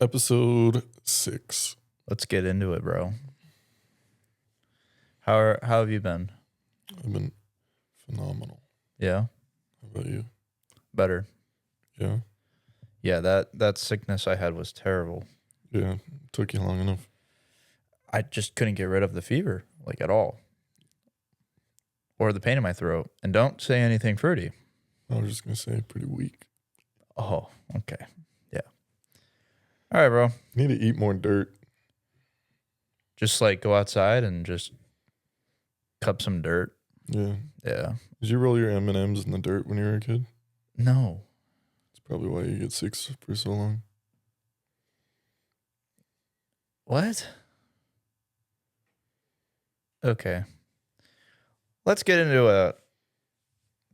Episode 6. Let's get into it, bro. How have you been? I've been phenomenal. Yeah, How about you? better. Yeah? Yeah, that sickness I had was terrible. Yeah. Took you long enough. I just couldn't get rid of the fever, like at all. Or the pain in my throat. And don't say anything fruity. I was just going to say pretty weak. Oh, okay. Yeah. All right, bro. You need to eat more dirt. Just like go outside and just cup some dirt. Yeah. Yeah. Did you roll your M&Ms in the dirt when you were a kid? No. That's probably why you get sick for so long. What? Okay. Let's get into Are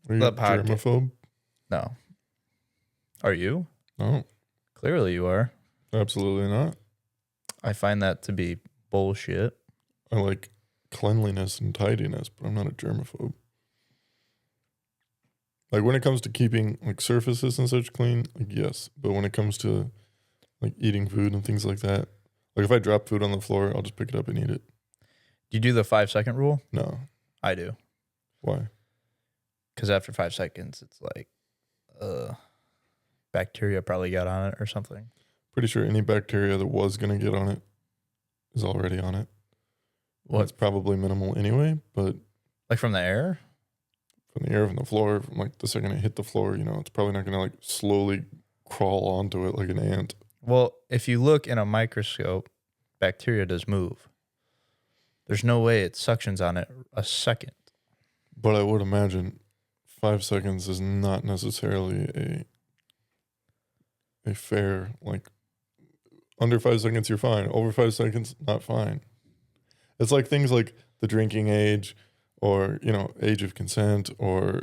you The a podcast. germaphobe? No. Are you? No, Clearly you are. absolutely not. I find that to be bullshit. I like cleanliness and tidiness, but I'm not a germaphobe. Like when it comes to keeping like surfaces and such clean, like yes. But when it comes to like eating food and things like that, like if I drop food on the floor, I'll just pick it up and eat it. Do you do the 5-second rule? No. I do. Why? Because after 5 seconds, it's like, bacteria probably got on it or something. Pretty sure any bacteria that was going to get on it is already on it. What? It's probably minimal anyway, but Like from the air? from the air, from the floor, from like the second it hit the floor, it's probably not going to like slowly crawl onto it like an ant. Well, if you look in a microscope, bacteria does move. There's no way it suctions on it a second. But I would imagine 5 seconds is not necessarily a fair, like, under 5 seconds, you're fine. Over 5 seconds, not fine. It's like things like the drinking age or, age of consent or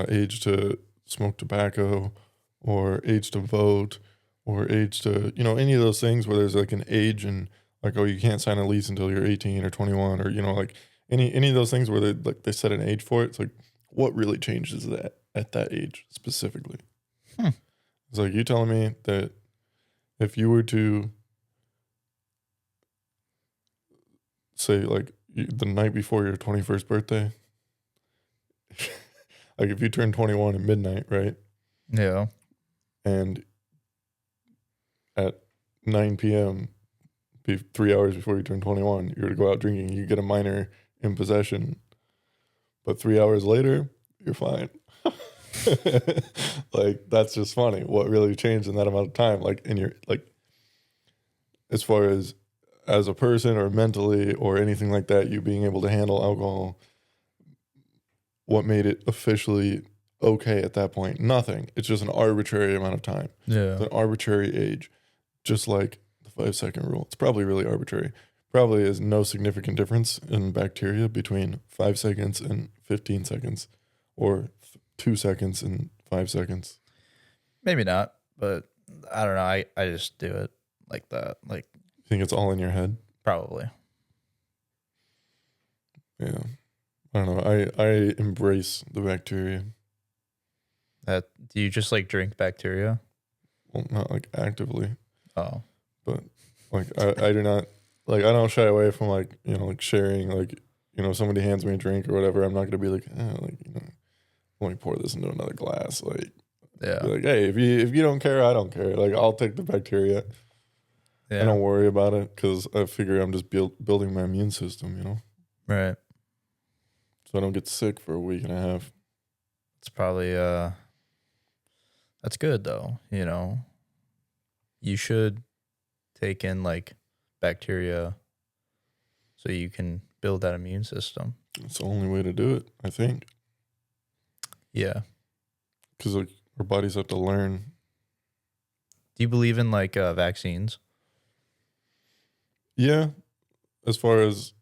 age to smoke tobacco or age to vote or age to, any of those things where there's like an age and like, oh, you can't sign a lease until you're 18 or 21 or, like any of those things where they set an age for it. It's like, what really changes that at that age specifically? It's like you telling me that if you were to say like the night before your 21st birthday, like if you turn 21 at midnight, right? Yeah. And at 9 p.m., 3 hours before you turn 21, you're to go out drinking, you get a minor in possession. But 3 hours later, you're fine. Like, that's just funny. What really changed in that amount of time? Like, in your, like, as far as a person or mentally or anything like that, you being able to handle alcohol, what made it officially okay at that point? Nothing. It's just an arbitrary amount of time. Yeah. It's an arbitrary age, just like the 5 second rule. It's probably really arbitrary. Probably is no significant difference in bacteria between 5 seconds and 15 seconds or 2 seconds and 5 seconds. Maybe not, but I don't know. I just do it like that. Like, You think it's all in your head? probably. Yeah. I don't know. I embrace the bacteria. Do you just like drink bacteria? Well, not like actively, Oh. but like I do not, like I don't shy away from like, like sharing, like, if somebody hands me a drink or whatever, I'm not going to be like, let me pour this into another glass. Like, Yeah. be like, hey, if you don't care, I don't care. Like, I'll take the bacteria. I Yeah. don't worry about it because I figure I'm just building my immune system, Right. so I don't get sick for a week and a half. It's probably that's good though, You should take in like bacteria so you can build that immune system. It's the only way to do it, I think, Yeah. because like our bodies have to learn. Do you believe in like vaccines? Yeah, as far as,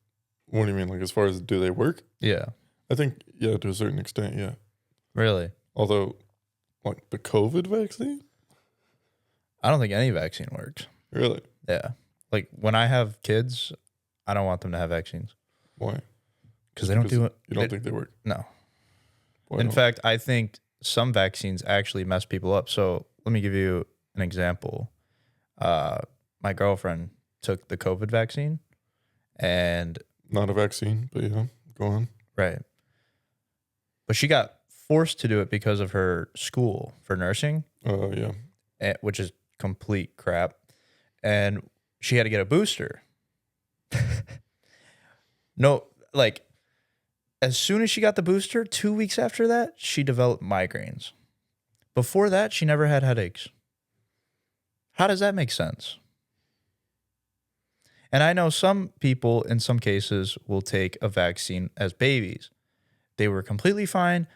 what do you mean? Like as far as do they work? Yeah. I think, yeah, to a certain extent, yeah. Really? Although, like the COVID vaccine? I don't think any vaccine works. Really? Yeah. Like when I have kids, I don't want them to have vaccines Why? because they don't do it. You don't think they work? No. Why In not? fact, I think some vaccines actually mess people up. So let me give you an example. my girlfriend took the COVID vaccine, and Not a vaccine, but yeah, go on. right, but she got forced to do it because of her school for nursing, Yeah. which is complete crap, and she had to get a booster. No, like as soon as she got the booster, 2 weeks after that, she developed migraines. Before that, she never had headaches. How does that make sense? And I know some people in some cases will take a vaccine as babies. They were completely fine,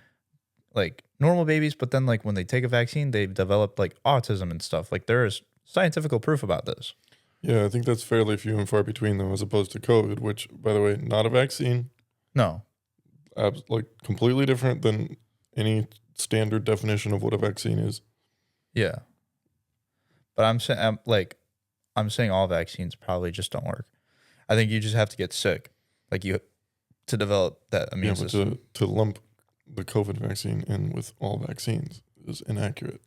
like normal babies, but then like when they take a vaccine, they've developed like autism and stuff. Like there is scientific proof about this. Yeah, I think that's fairly few and far between, though, as opposed to COVID, which, by the way, not a vaccine. No. Like completely different than any standard definition of what a vaccine is. Yeah. But I'm saying all vaccines probably just don't work. I think you just have to get sick, like you to develop that immune But system. to lump the COVID vaccine in with all vaccines is inaccurate.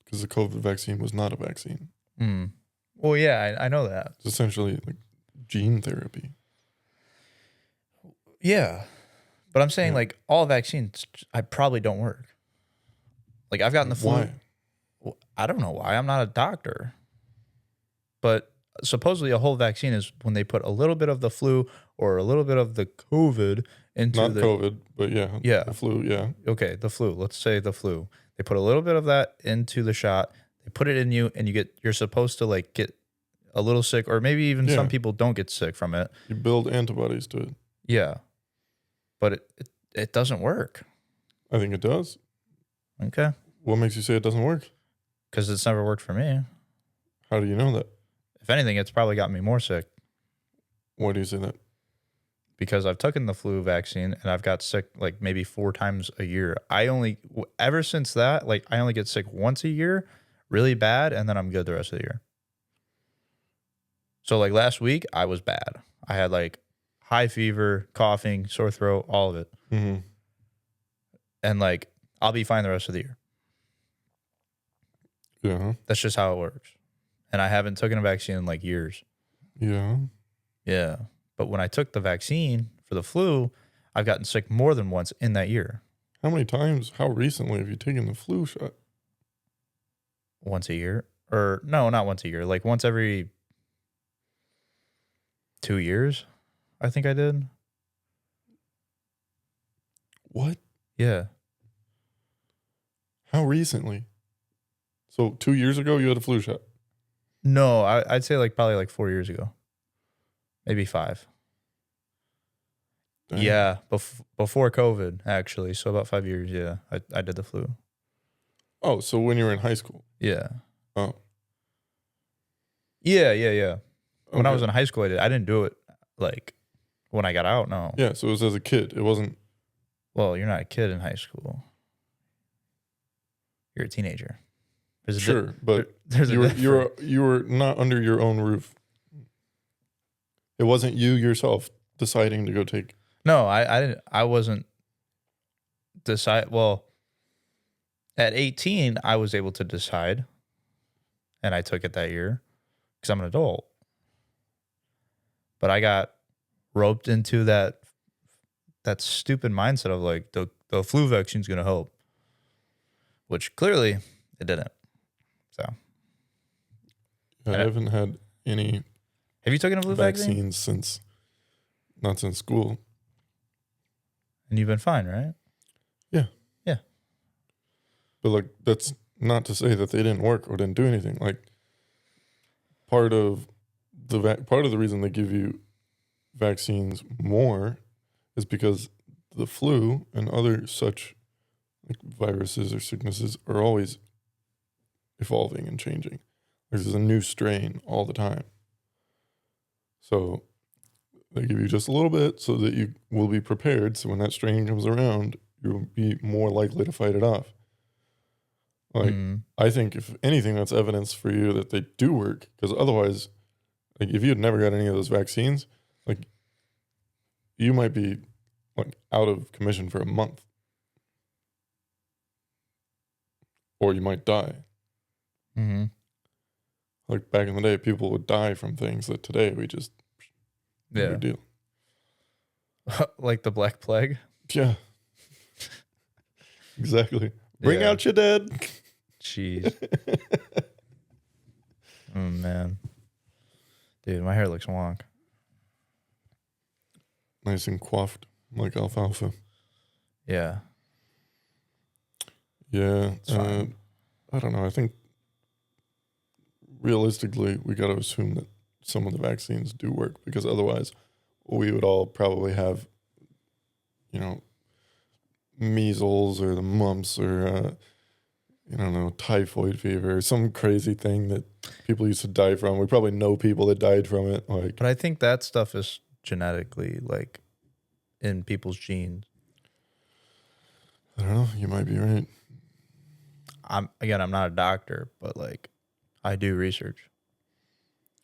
Because the COVID vaccine was not a vaccine. Mm. Well, yeah, I know that. It's essentially like gene therapy. Yeah. But I'm saying Yeah. like all vaccines I probably don't work. Like I've gotten the flu. Why? Well, I don't know why. I'm not a doctor. But supposedly a whole vaccine is when they put a little bit of the flu or a little bit of the COVID into Not the COVID, but yeah. Yeah. The flu, yeah. Okay, the flu. Let's say the flu. They put a little bit of that into the shot. They put it in you, and you're supposed to like get a little sick, or maybe even some Yeah. people don't get sick from it. You build antibodies to it. Yeah, but it doesn't work. I think it does. Okay, What makes you say it doesn't work? because it's never worked for me. How do you know that? If anything, it's probably got me more sick Why do you say that? because I've taken the flu vaccine and I've got sick like maybe 4 times a year. Ever since that, like I only get sick once a year, really bad, and then I'm good the rest of the year. So like last week, I was bad. I had like high fever, coughing, sore throat, all of it. Mm-hmm. And like I'll be fine the rest of the year. Yeah. That's just how it works. And I haven't taken a vaccine in like years. Yeah. Yeah. But when I took the vaccine for the flu, I've gotten sick more than once in that year. How many times, how recently have you taken the flu shot? Once a year. Or no, not once a year. Like once every 2 years, I think I did. What? Yeah. How recently? So 2 years ago, you had a flu shot. No, I'd say like probably like 4 years ago. Maybe 5. Dang. Yeah, before COVID, actually. So about 5 years, yeah. I did the flu. Oh, so when you were in high school. Yeah. Oh. Yeah. When I Okay. was in high school, I didn't do it like when I got out, no. Yeah, so it was as a kid. It wasn't. Well, you're not a kid in high school. You're a teenager. There's a di- Sure, but there's a you were not under your own roof. It wasn't you yourself deciding to go take. No, I didn't. I wasn't decide. Well, at 18, I was able to decide, and I took it that year because I'm an adult. But I got roped into that stupid mindset of like the flu vaccine's gonna help, which clearly it didn't. So, I haven't had any have you taken a flu vaccine? vaccines since, not since school. And you've been fine, right? But like, that's not to say that they didn't work or didn't do anything. Like, part of the reason they give you vaccines more is because the flu and other such like viruses or sicknesses are always evolving and changing. There's a new strain all the time. So they give you just a little bit so that you will be prepared. So when that strain comes around, you'll be more likely to fight it off. Like, I think if anything, that's evidence for you that they do work. Because otherwise, like if you had never got any of those vaccines, like you might be like out of commission for a month, or you might die. Mm-hmm. Like back in the day, people would die from things that today we just no Yeah. big deal. Like the Black Plague. Yeah, exactly. Bring Yeah. out your dead. Jeez. Oh man. Dude, my hair looks wonk. Nice and coiffed like alfalfa. Yeah. Yeah, It's fine. I don't know. I think realistically, we got to assume that some of the vaccines do work because otherwise, we would all probably have, you know, measles or the mumps or I don't know, typhoid fever or some crazy thing that people used to die from. We probably know people that died from it. Like, But I think that stuff is genetically like in people's genes. I don't know. You might be right. I'm not a doctor, but like I do research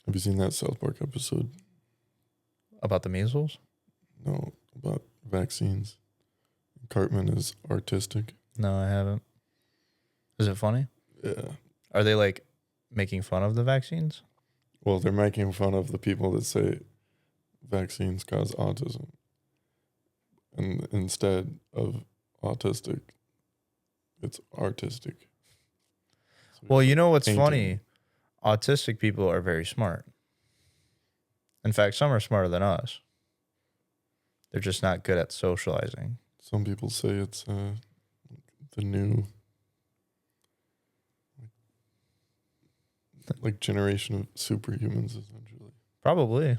Have you seen that South Park episode? about the measles. No, about vaccines. Cartman is artistic. No, I haven't. Is it funny? Yeah. Are they like making fun of the vaccines? Well, they're making fun of the people that say vaccines cause autism. And instead of autistic, it's artistic. So Well, you know what's painting. funny? Autistic people are very smart. In fact, some are smarter than us. They're just not good at socializing. Some people say it's the new like generation of superhumans, essentially. Probably.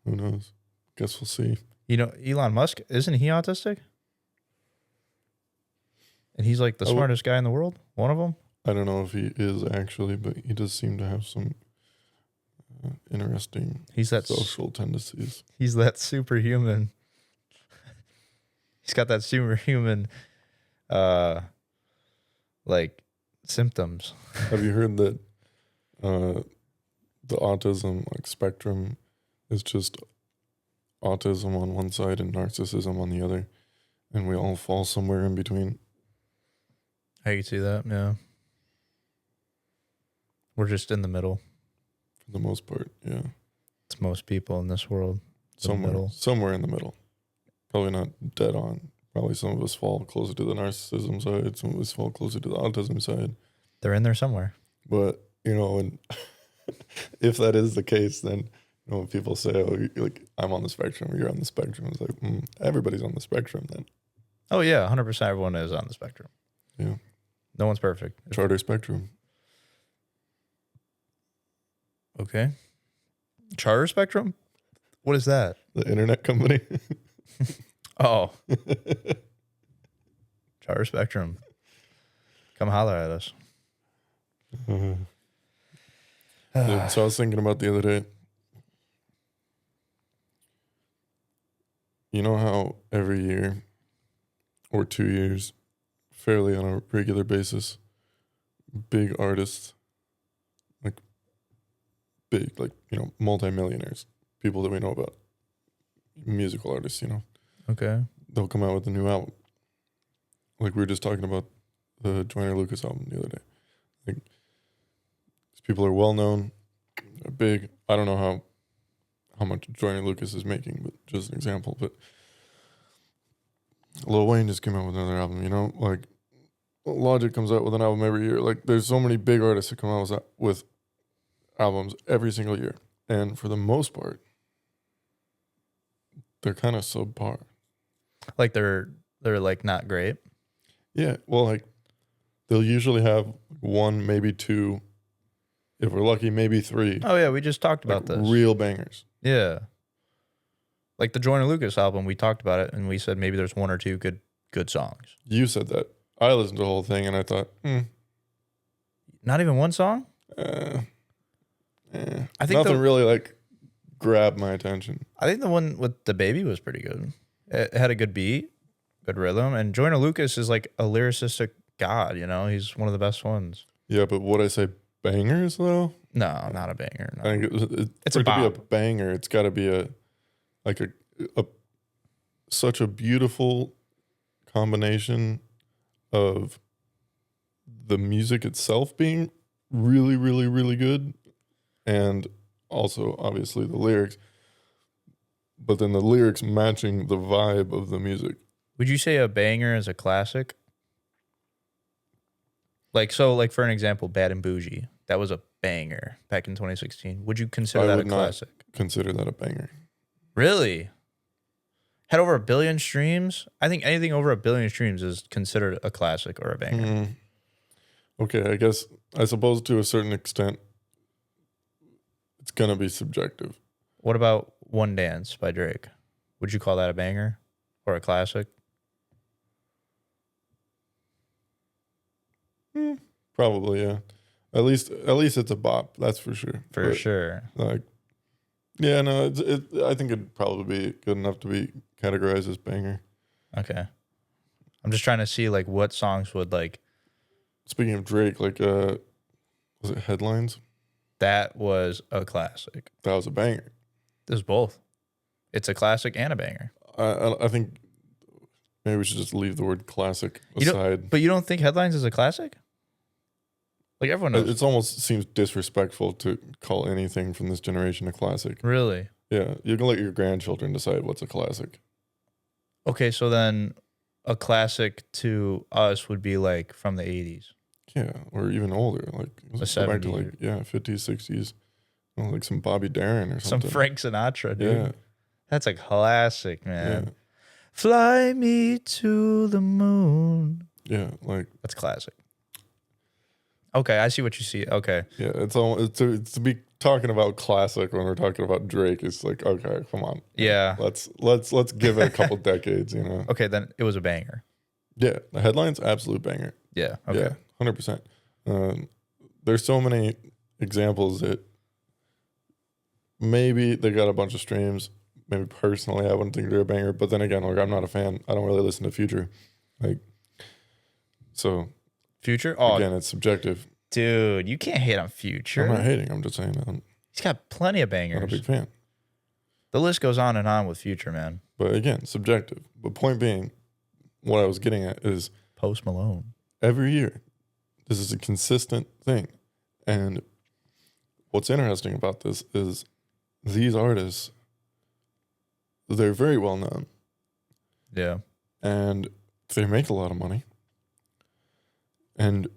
Who knows? Guess we'll see. You know, Elon Musk, isn't he autistic? And he's like the I would- smartest guy in the world? One of them? I don't know if he is actually, but he does seem to have some interesting He's that social tendencies. he's that superhuman. He's got that superhuman like symptoms. Have you heard that the autism like spectrum is just autism on one side and narcissism on the other, and we all fall somewhere in between? I can see that, yeah. We're just in the middle. For the most part, yeah. It's most people in this world. The middle. Somewhere in the middle. Probably not dead on. Probably some of us fall closer to the narcissism side. Some of us fall closer to the autism side. They're in there somewhere. But and if that is the case, then when people say, "Oh, like I'm on the spectrum," or "You're on the spectrum," it's like everybody's on the spectrum. Then Oh yeah, 100% everyone is on the spectrum. yeah, No one's perfect. charter spectrum. Okay. Charter spectrum? What is that? The internet company. Oh. Charter spectrum. Come holler at us. Dude, so I was thinking about the other day. You know how every year or 2 years, fairly on a regular basis, big artists, like multimillionaires, people that we know about, musical artists, Okay. they'll come out with a new album. Like we were just talking about the Joyner Lucas album the other day. Like these people are well known, they're big. I don't know how much Joyner Lucas is making, but just an example. But Lil Wayne just came out with another album, like Logic comes out with an album every year. Like there's so many big artists that come out with albums every single year. And for the most part, they're kind of subpar. Like they're like not great. Yeah, well, like they'll usually have one, maybe two, if we're lucky, maybe three. Oh yeah, we just talked about like this. real bangers. Yeah. Like the Joyner Lucas album, we talked about it and we said maybe there's one or two good songs. You said that. I listened to the whole thing and I thought, Not even one song? I I think nothing really like grabbed my attention. I think the one with the baby was pretty good. It had a good beat, good rhythm, and Joyner Lucas is like a lyricistic god, he's one of the best ones. Yeah, but would I say bangers though? No, not a banger. No. I think It's for a it to be a bop. banger. It's got to be a such a beautiful combination of the music itself being really, really, really good, and also obviously the lyrics. But then the lyrics matching the vibe of the music. Would you say a banger is a classic? Like, so, like, for an example, Bad and Bougie. That was a banger back in 2016. Would you consider I that a would not classic? consider that a banger. Really? Had over 1 billion streams? I think anything over 1 billion streams is considered a classic or a banger. Mm. Okay, I suppose to a certain extent, it's gonna be subjective. What about One Dance by Drake? Would you call that a banger or a classic? Probably, yeah. At least it's a bop. That's for sure. For But, sure. Like, yeah, no, I think it'd probably be good enough to be categorized as banger. Okay. I'm just trying to see like what songs would like. Speaking of Drake, like, was it Headlines? That was a classic. That was a banger. There's both. It's a classic and a banger. I think maybe we should just leave the word classic aside. But you don't think Headlines is a classic? Like everyone knows. It almost seems disrespectful to call anything from this generation a classic. Really? Yeah, you can let your grandchildren decide what's a classic. Okay, so then a classic to us would be like from the 80s. Yeah, or even older, like The let's go back to 70s. like 50s, 60s, like some Bobby Darin or Some something. Frank Sinatra, dude. Yeah, That's a classic, man. yeah, Fly me to the moon. yeah. Like, That's classic. Okay, I see what you see. Okay. yeah, it's to be talking about classic when we're talking about Drake. It's like, okay, come on. Yeah. Let's give it a couple decades. You know. Okay, then it was a banger. Yeah, the Headlines, absolute banger. Yeah. Okay. Yeah, 100%. There's so many examples that maybe they got a bunch of streams. Maybe personally, I wouldn't think they're a banger. But then again, like, I'm not a fan. I don't really listen to Future. Like, so Future? Oh, again, it's subjective. dude, you can't hate on Future. I'm not hating. I'm just saying I'm He's got plenty of not a bangers. big fan. The list goes on and on with Future, man. But again, subjective. But point being, what I was getting at is Post Malone. every year, this is a consistent thing. And what's interesting about this is these artists, they're very well known Yeah. and they make a lot of money. And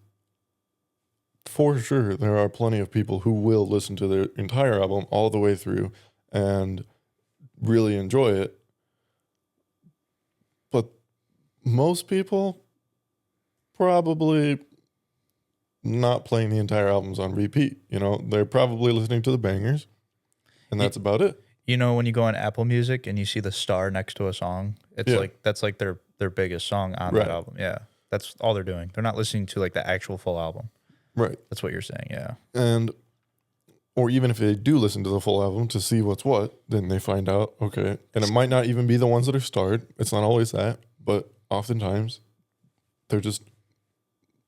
for sure, there are plenty of people who will listen to their entire album all the way through and really enjoy it. But most people probably not playing the entire albums on repeat. You know, they're probably listening to the bangers, and that's about it. You know, when you go on Apple Music and you see the star next to a song, it's Yeah. like that's like their biggest song on Right. that album. Yeah. That's all they're doing. They're not listening to like the actual full album. Right. That's what you're saying. Yeah. And or even if they do listen to the full album to see what's what, then they find out, okay. And it might not even be the ones that are starred. It's not always that, but oftentimes they're just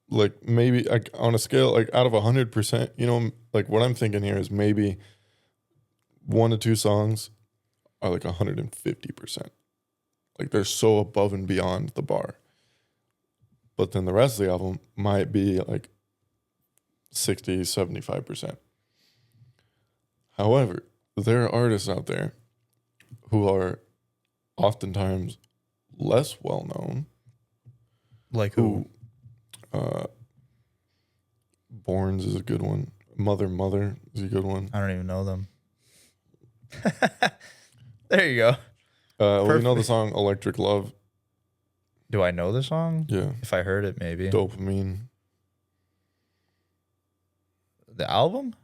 like maybe like on a scale like out of 100%, you know, like what I'm thinking here is maybe 1 to 2 songs are like 150%. Like they're so above and beyond the bar. But then the rest of the album might be like 60, 75%. However, there are artists out there who are oftentimes less well known. Like who? Borns is a good one. Mother is a good one. I don't even know them. There you go. Well, you know the song Electric Love? Do I know the song? Yeah. If I heard it, maybe. Dopamine. The album?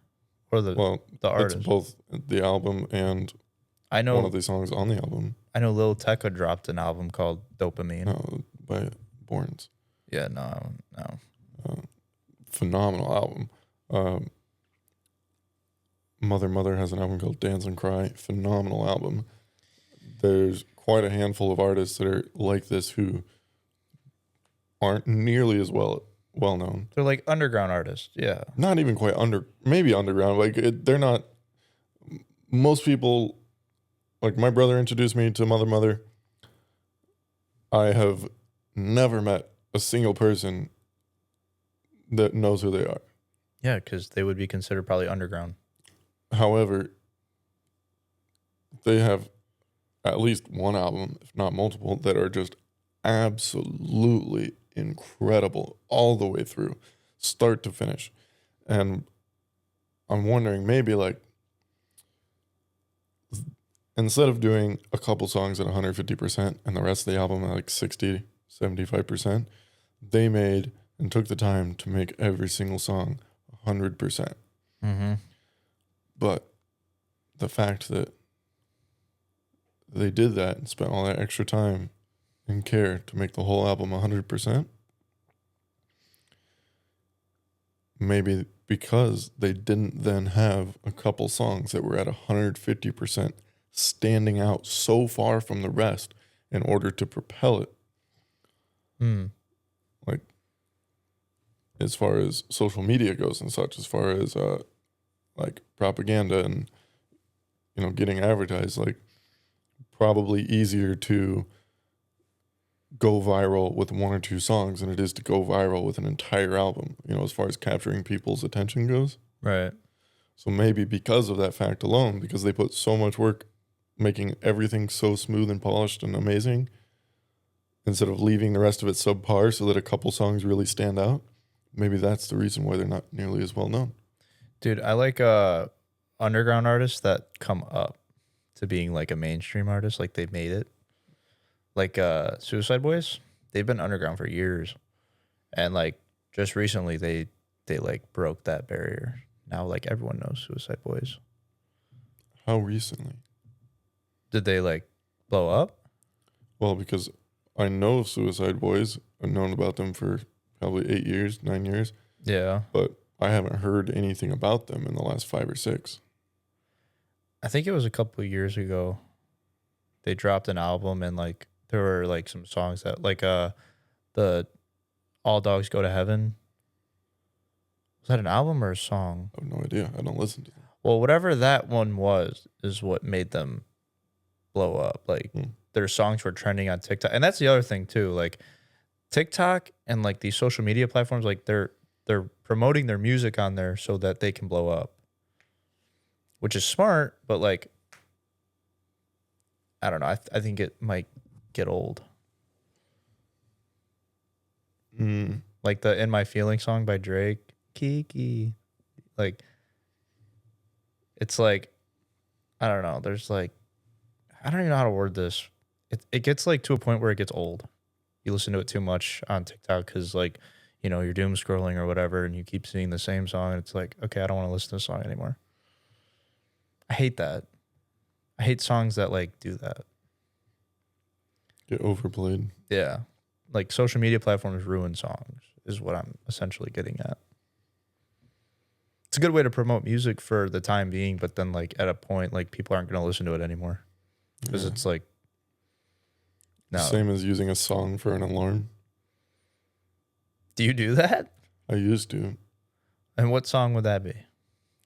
Or the Well, the artist? it's both the album and I know one of the songs on the album. I know Lil Tecca dropped an album called Dopamine. No, by Borns. Yeah, no. Phenomenal album. Mother has an album called Dance and Cry. Phenomenal album. There's quite a handful of artists that are like this who aren't nearly as well known. They're like underground artists. Yeah. Not even quite maybe underground. Like they're not. Most people, like my brother introduced me to Mother. I have never met a single person that knows who they are. Yeah, because they would be considered probably underground. However, they have at least one album, if not multiple, that are just absolutely incredible all the way through, start to finish. And I'm wondering maybe like instead of doing a couple songs at 150% and the rest of the album at like 60, 75%, they made and took the time to make every single song 100%. Mm-hmm. But the fact that they did that and spent all that extra time and care to make the whole album 100%, maybe because they didn't then have a couple songs that were at 150% standing out so far from the rest in order to propel it. Mm. Like, as far as social media goes and such, as far as like propaganda and, you know, getting advertised, like probably easier to go viral with one or two songs than it is to go viral with an entire album, you know, as far as capturing people's attention goes. Right. So maybe because of that fact alone, because they put so much work making everything so smooth and polished and amazing, instead of leaving the rest of it subpar so that a couple songs really stand out, maybe that's the reason why they're not nearly as well known. Dude, I like underground artists that come up to being like a mainstream artist, like they've made it. Like Suicide Boys, they've been underground for years. And like just recently they like broke that barrier. Now like everyone knows Suicide Boys. How recently? Did they like blow up? Well, because I know Suicide Boys. I've known about them for probably 8 years, 9 years, Yeah. but I haven't heard anything about them in the last 5 or 6. I think it was a couple of years ago. They dropped an album and like there were like some songs that like the All Dogs Go to Heaven. Was that an album or a song? I have no idea. I don't listen to them. Well, whatever that one was is what made them blow up. Like their songs were trending on TikTok. And that's the other thing too. Like TikTok and like these social media platforms, like they're promoting their music on there so that they can blow up. Which is smart, but like I don't know. I think it might get old. Like the In My Feelings song by Drake, Kiki. Like it's like I don't know. There's like I don't even know how to word this. It gets like to a point where it gets old. You listen to it too much on TikTok because like, you know, you're doom scrolling or whatever and you keep seeing the same song and it's like, okay, I don't want to listen to this song anymore. I hate that. I hate songs that like do that. Get overplayed. Yeah. Like social media platforms ruin songs is what I'm essentially getting at. It's a good way to promote music for the time being, but then like at a point, like people aren't going to listen to it anymore because it's like, no. Same as using a song for an alarm. Do you do that? I used to. And what song would that be?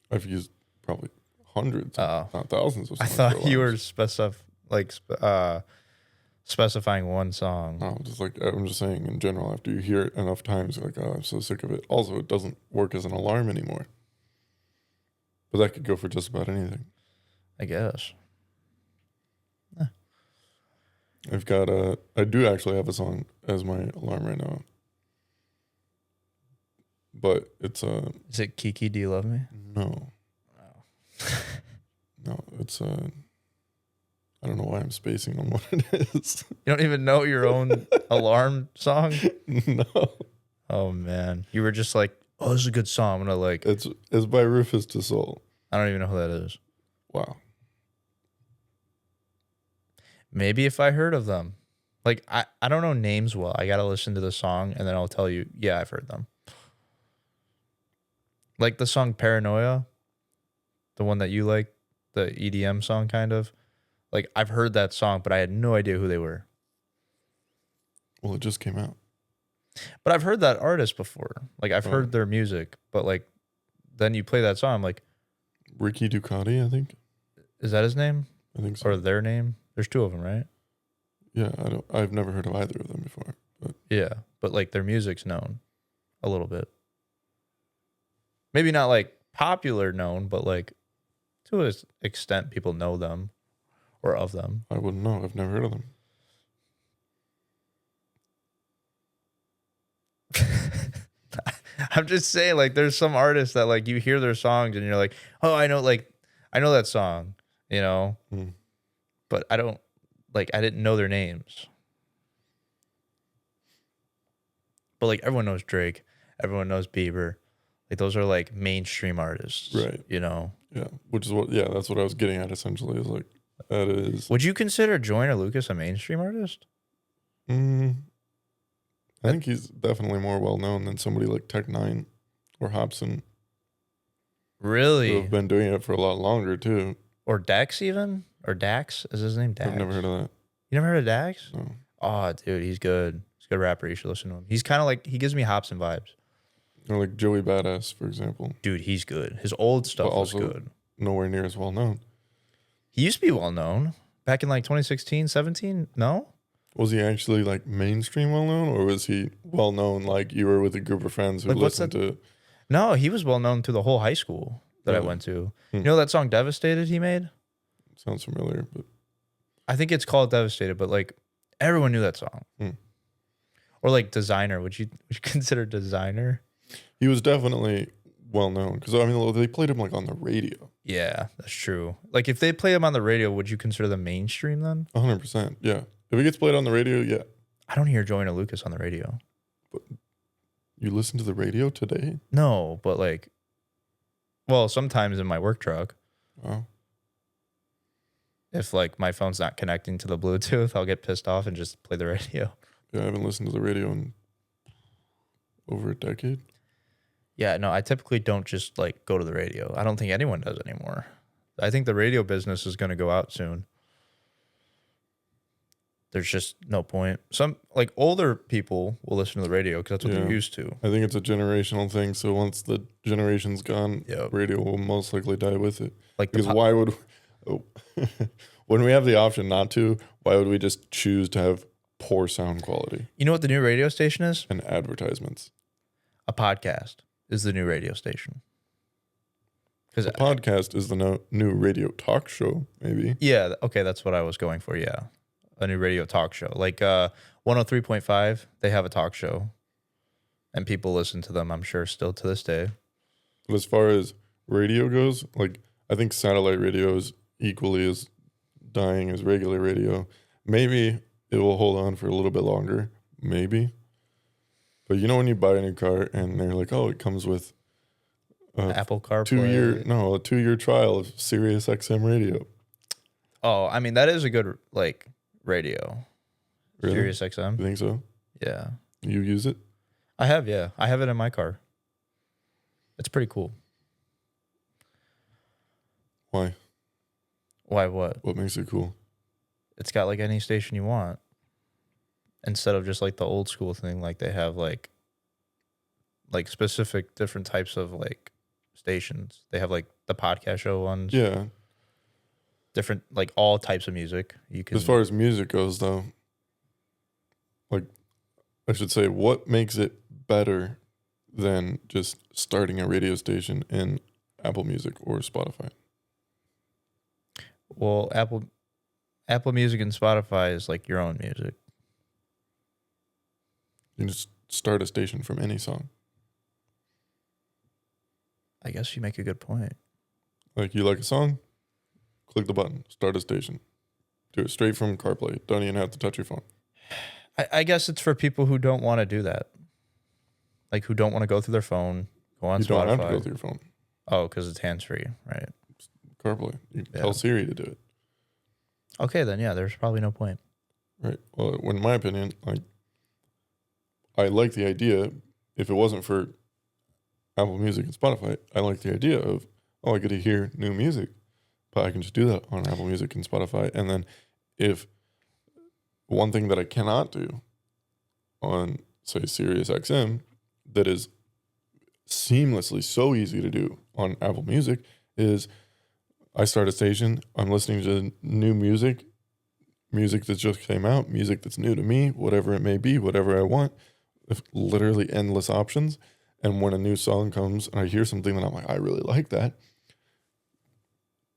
I've used probably hundreds, Oh. not thousands of I songs. thought you were specifying one song. No, just like I'm just saying in general, after you hear it enough times, you're like, oh, I'm so sick of it. Also, it doesn't work as an alarm anymore. But that could go for just about anything. I guess. I've got I do actually have a song as my alarm right now. But it's Is it Kiki, Do You Love Me? no. No, it's I don't know why I'm spacing on what it is. You don't even know your own alarm song? No. Oh man. You were just like, oh, this is a good song. I'm gonna like It's by Rufus Du Sol. I don't even know who that is. Wow. Maybe if I heard of them. Like I don't know names well. I gotta listen to the song and then I'll tell you, yeah, I've heard them. Like the song Paranoia, the one that you like, the EDM song kind of. Like I've heard that song, but I had no idea who they were. Well, it just came out. But I've heard that artist before. Like I've heard their music, but like then you play that song, I'm like, Ricky Ducati, I think. is that his name? I think so. Or their name? There's two of them, right? Yeah, I've never heard of either of them before. But Yeah, but like their music's known a little bit. Maybe not like popular known, but like to an extent people know them or of them. I wouldn't know. I've never heard of them. I'm just saying, like, there's some artists that like you hear their songs and you're like, oh, I know that song, you know, Mm. but I didn't know their names. But like everyone knows Drake, everyone knows Bieber, like those are like mainstream artists, Right. You know, Yeah, which is that's what I was getting at essentially. Is like that is. would you consider Joyner Lucas a mainstream artist? Mm, I think he's definitely more well known than somebody like Tech Nine or Hobson, who Really? have been doing it for a lot longer too. Or Dax even? Or Dax? Is his name Dax? I've never heard of that. You never heard of Dax? No. Oh, dude, he's good. He's a good rapper. You should listen to him. He's kind of like, he gives me Hobson vibes. Or like Joey Badass, for example. Dude, he's good. His old stuff But was also- good. Nowhere near as well known. He used to be well known back in like 2016, 17. No? Was he actually like mainstream well known, or was he well known like you were with a group of friends who Like, what's listened to? No, he was well known through the whole high school that I Really? went to. Hmm. You know that song Devastated he made? Sounds familiar, but I think it's called Devastated, but like everyone knew that song. Hmm. Or like Designer. Would you consider Designer? he was definitely well known because I mean they played him like on the radio. Yeah, that's true. Like if they play him on the radio, would you consider them mainstream then? 100%. Yeah, if it gets played on the radio, yeah. I don't hear Joyner Lucas on the radio. You listen to the radio today? No, but like, well, sometimes in my work truck, Wow. if like my phone's not connecting to the Bluetooth, I'll get pissed off and just play the radio. Yeah, I haven't listened to the radio in over a decade. Yeah, no, I typically don't just like go to the radio. I don't think anyone does anymore. I think the radio business is going to go out soon. There's just no point. Some like older people will listen to the radio because that's what Yeah. they're used to. I think it's a generational thing. So once the generation's gone, Yep. radio will most likely die with it. Like the Because why would, when we have the option not to, why would we just choose to have poor sound quality you know what the new radio station is? and advertisements? A podcast is the new radio station. Because The podcast is the new radio talk show, maybe. yeah, okay, that's what I was going for. Yeah, a new radio talk show, like 103.5. They have a talk show, and people listen to them. I'm sure still to this day. But as far as radio goes, like I think satellite radio is equally as dying as regular radio. Maybe it will hold on for a little bit longer, maybe. But you know when you buy a new car and they're like, "Oh, it comes with Apple CarPlay. 2-year trial of Sirius XM radio." Oh, I mean that is a good like radio. Really? Sirius XM. You think so? Yeah, You use it? I have. Yeah, I have it in my car. It's pretty cool. Why? Why? What? What makes it cool? It's got like any station you want. Instead of just like the old school thing, like they have like specific different types of like stations. They have like the podcast show ones, Yeah. different like all types of music. You can As far as music goes, though, like I should say, what makes it better than just starting a radio station in Apple Music or Spotify? well, Apple Music and Spotify is like your own music. You can just start a station from any song. I guess you make a good point. Like you like a song, click the button, start a station. Do it straight from CarPlay. Don't even have to touch your phone. I guess it's for people who don't want to do that, like who don't want to go through their phone, go on You Spotify. don't have to go through your phone. Oh, because it's hands free, right? CarPlay. You can Yeah. tell Siri to do it. Okay, then yeah, there's probably no point. Right. Well, in my opinion, I like the idea. If it wasn't for Apple Music and Spotify, I like the idea of, I get to hear new music, but I can just do that on Apple Music and Spotify. And then if one thing that I cannot do on, say, Sirius XM, that is seamlessly so easy to do on Apple Music, is I start a station, I'm listening to new music that just came out, music that's new to me, whatever it may be, whatever I want, with literally endless options. And when a new song comes and I hear something that I'm like, I really like that,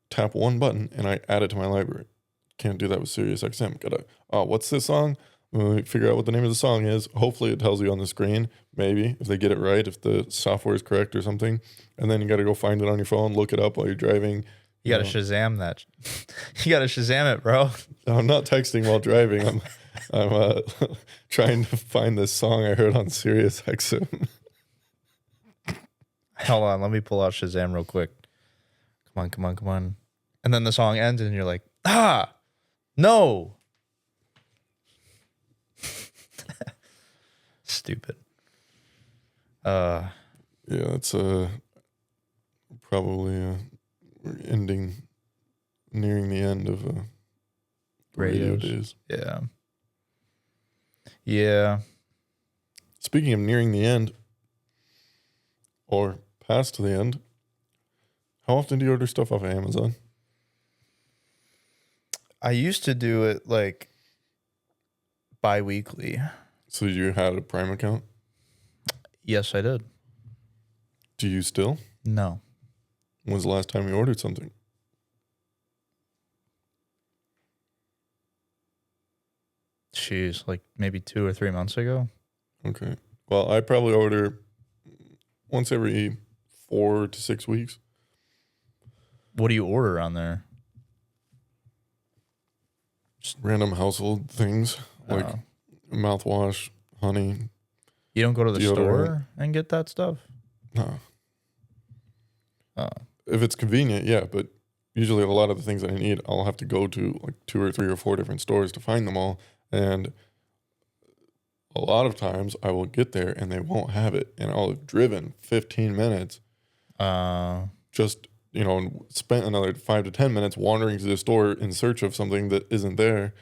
tap one button and I add it to my library. Can't do that with SiriusXM. Gotta, what's this song? Let me figure out what the name of the song is. Hopefully it tells you on the screen, maybe, if they get it right, if the software is correct or something. And then you got to go find it on your phone, look it up while you're driving. You got to Shazam that. You got to Shazam it, bro. I'm not texting while driving. I'm trying to find this song I heard on SiriusXM. Hold on, let me pull out Shazam real quick. Come on. And then the song ends and you're like, no. Stupid. Yeah, it's probably we're nearing the end of radio days. Yeah. Yeah. Speaking of nearing the end, or past the end, how often do you order stuff off of Amazon? I used to do it like bi-weekly. So you had a Prime account? Yes, I did. Do you still? No. When's the last time you ordered something? Jeez, like maybe 2 or 3 months ago. Okay. Well, I probably order once every 4 to 6 weeks. What do you order on there? Just random household things like mouthwash, honey. You don't go to the deodorant. store and get that stuff? No. Oh. If it's convenient, yeah, but usually a lot of the things that I need, I'll have to go to like 2 or 3 or 4 different stores to find them all. And a lot of times I will get there and they won't have it. And I'll have driven 15 minutes just, and spent another 5 to 10 minutes wandering to the store in search of something that isn't there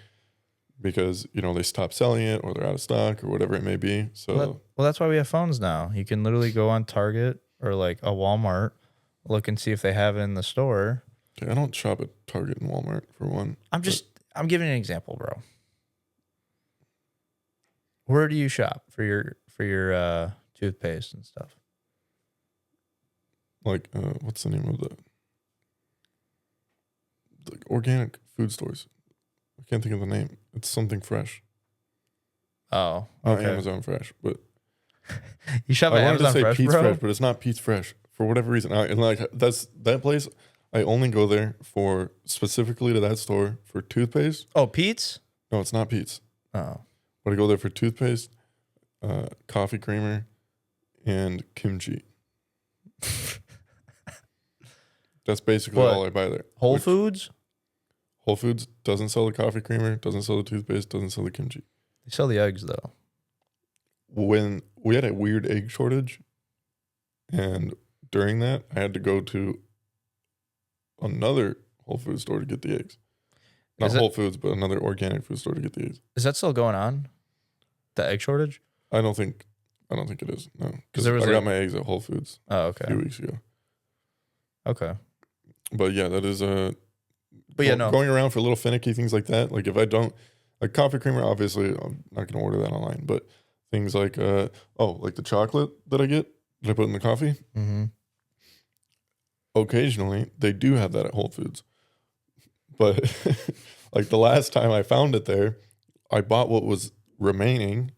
because, they stopped selling it or they're out of stock or whatever it may be. So, well, that's why we have phones now. You can literally go on Target or like a Walmart, look and see if they have it in the store. okay, I don't shop at Target and Walmart for one. I'm giving an example, bro. Where do you shop for your toothpaste and stuff? Like, what's the name of the organic food stores? I can't think of the name. It's something fresh. Oh, Not okay. Amazon Fresh, but you shop at I wanted Amazon to say Fresh, Pete's bro? Fresh, but it's not Pete's Fresh for whatever reason. That's that place. I only go there for specifically to that store for toothpaste. Oh, Pete's? No, it's not Pete's. Oh, But I go there for toothpaste, coffee creamer, and kimchi. That's basically all I buy there. Whole Foods? Whole Foods doesn't sell the coffee creamer, doesn't sell the toothpaste, doesn't sell the kimchi. They sell the eggs though. When we had a weird egg shortage, and during that, I had to go to another Whole Foods store to get the eggs. Not Whole Foods, but another organic food store to get the eggs. Is that still going on? The egg shortage? I don't think it is. No, because there was I got my eggs at Whole Foods Oh, a okay. few weeks ago. Okay. But yeah, that is But yeah, no. going around for little finicky things like that. Like if I don't like coffee creamer, obviously I'm not gonna order that online. But things like like the chocolate that I get that I put in the coffee. Mm-hmm. Occasionally they do have that at Whole Foods. But like the last time I found it there, I bought what was remaining.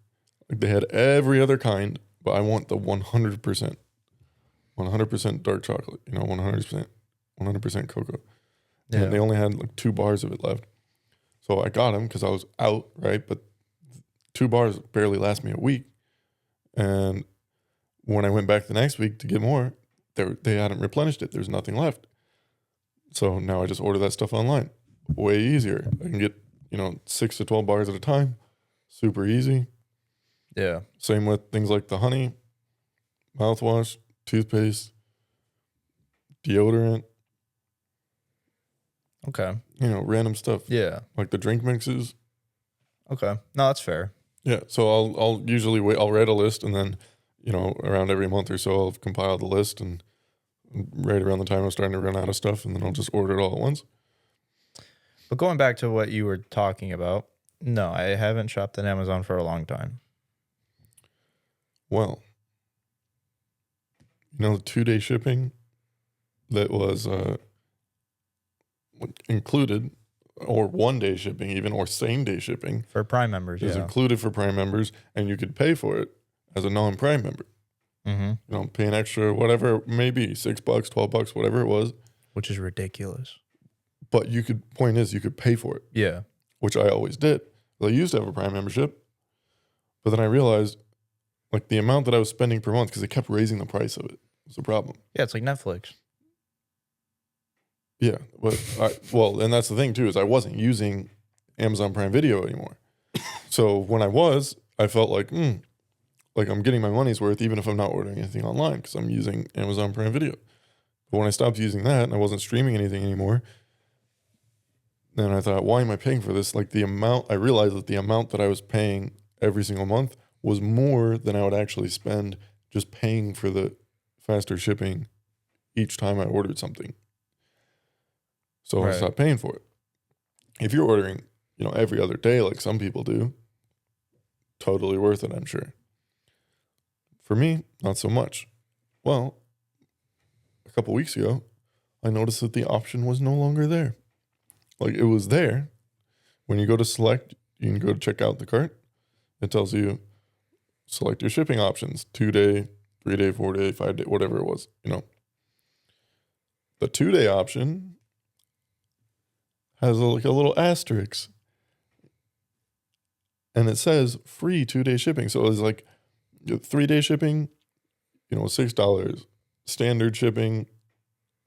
Like they had every other kind, but I want the 100% dark chocolate. 100% cocoa. Yeah. And they only had like 2 bars of it left. So I got them because I was out, right? But 2 bars barely last me a week. And when I went back the next week to get more, they hadn't replenished it. There's nothing left. So now I just order that stuff online. Way easier. I can get, 6 to 12 bars at a time. Super easy. Yeah. Same with things like the honey, mouthwash, toothpaste, deodorant. Okay. Random stuff. Yeah. Like the drink mixes. Okay. No, that's fair. Yeah. So I'll usually I'll write a list and then, around every month or so I'll compile the list and right around the time I'm starting to run out of stuff and then I'll just order it all at once. But going back to what you were talking about, no, I haven't shopped at Amazon for a long time. Well, You know, the 2-day shipping that was included, or 1-day shipping even, or same-day shipping For Prime members, is yeah. included for Prime members, and you could pay for it as a non-Prime member. Mm-hmm. You know, pay an extra, whatever it may be, $6, $12, whatever it was. Which is ridiculous. But point is, you could pay for it, Yeah. which I always did. I used to have a Prime membership, but then I realized, like, the amount that I was spending per month, because they kept raising the price of it, was the problem. Yeah, it's like Netflix. Yeah, but and that's the thing too, is I wasn't using Amazon Prime Video anymore. So when I felt like I'm getting my money's worth, even if I'm not ordering anything online, because I'm using Amazon Prime Video. But when I stopped using that and I wasn't streaming anything anymore, then I thought, why am I paying for this? Like, I realized that the amount that I was paying every single month was more than I would actually spend just paying for the faster shipping each time I ordered something. So I Right. stopped paying for it. If you're ordering, every other day, like some people do, totally worth it, I'm sure. For me, not so much. Well, a couple weeks ago, I noticed that the option was no longer there. Like, it was there. When you go to select, you can go to check out the cart. It tells you, select your shipping options, 2-day, 3-day, 4-day, 5-day, whatever it was, The 2-day option has a little asterisk. And it says free 2-day shipping. So it was like 3-day shipping, $6. Standard shipping,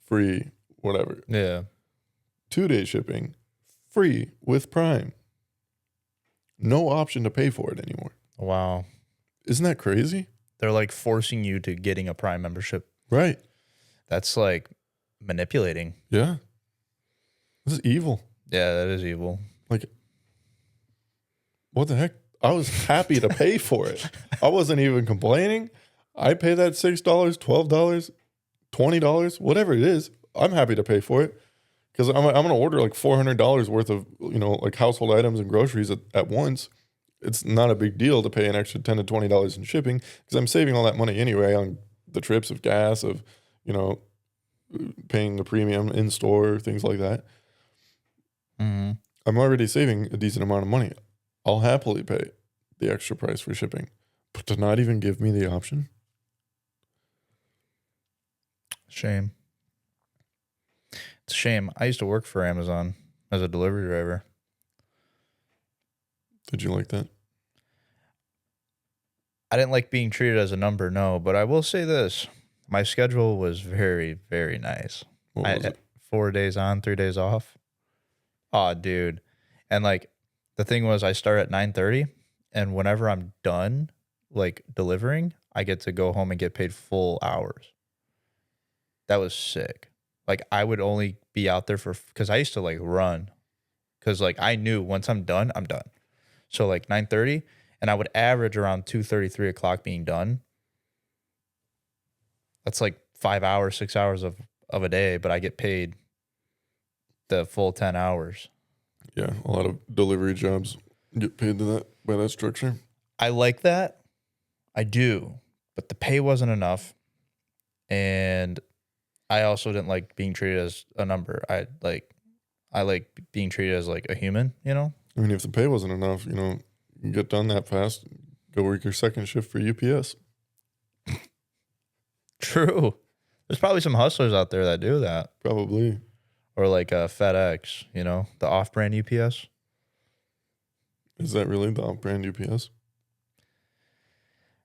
free, whatever. Yeah. 2-day shipping, free with Prime. No option to pay for it anymore. Wow. Isn't that crazy? They're like forcing you to getting a Prime membership. Right. That's like manipulating. Yeah. This is evil. Yeah, that is evil. Like, what the heck? I was happy to pay for it. I wasn't even complaining. I pay that $6, $12, $20, whatever it is. I'm happy to pay for it because I'm going to order like $400 worth of, like household items and groceries at once. It's not a big deal to pay an extra $10 to $20 in shipping because I'm saving all that money anyway on the trips of gas, of, paying the premium in store, things like that. Mm-hmm. I'm already saving a decent amount of money. I'll happily pay the extra price for shipping, but to not even give me the option. Shame. It's a shame. I used to work for Amazon as a delivery driver. Did you like that? I didn't like being treated as a number, no, but I will say this. My schedule was very, very nice. What was it? 4 days on, 3 days off. Oh, dude. And like the thing was I start at 9:30 and whenever I'm done like delivering, I get to go home and get paid full hours. That was sick. Like I would only be out there because I used to like run because like I knew once I'm done, I'm done. So like 9:30 and I would average around 2:30, 3 o'clock being done. That's like 5 hours, 6 hours of a day, but I get paid the full 10 hours. Yeah, a lot of delivery jobs get paid to that by that structure. I like that. I do. But the pay wasn't enough. And I also didn't like being treated as a number. I like being treated as like a human, I mean, if the pay wasn't enough, you get done that fast, go work your second shift for UPS. True. There's probably some hustlers out there that do that. Probably. Or like FedEx, the off-brand UPS. Is that really the off-brand UPS?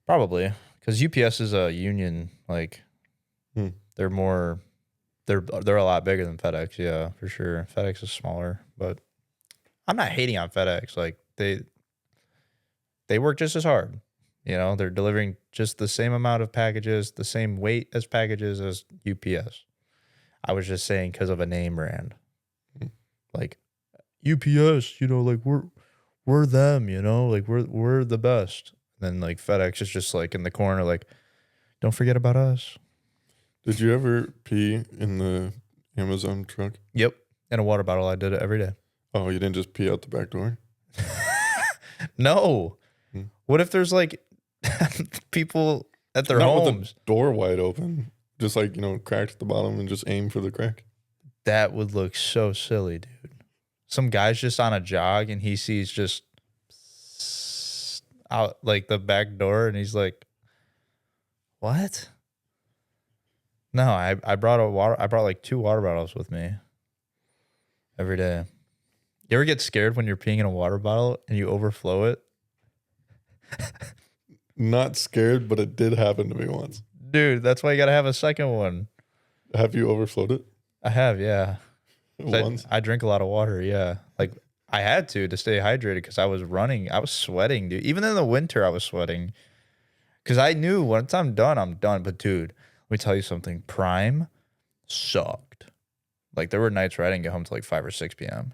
Probably. Because UPS is a union, like they're a lot bigger than FedEx, yeah, for sure. FedEx is smaller, but I'm not hating on FedEx. Like they work just as hard. They're delivering just the same amount of packages, the same weight as packages as UPS. I was just saying because of a name brand. Like UPS, like we're them, like we're the best. And then like FedEx is just like in the corner, like, don't forget about us. Did you ever pee in the Amazon truck? Yep. In a water bottle. I did it every day. Oh, you didn't just pee out the back door? No. What if there's like people at their Not homes? with the door wide open. Just like, crack at the bottom and just aim for the crack. That would look so silly, dude. Some guy's just on a jog and he sees just out like the back door and he's like, what? No, I brought like 2 water bottles with me every day. You ever get scared when you're peeing in a water bottle and you overflow it? Not scared, but it did happen to me once. Dude, that's why you got to have a second one. Have you overflowed it? I have, yeah. Once? I drink a lot of water, yeah. Like I had to stay hydrated because I was running. I was sweating, dude. Even in the winter, I was sweating. Because I knew once I'm done, I'm done. But dude, let me tell you something. Prime sucked. Like there were nights where I didn't get home till like 5 or 6 p.m.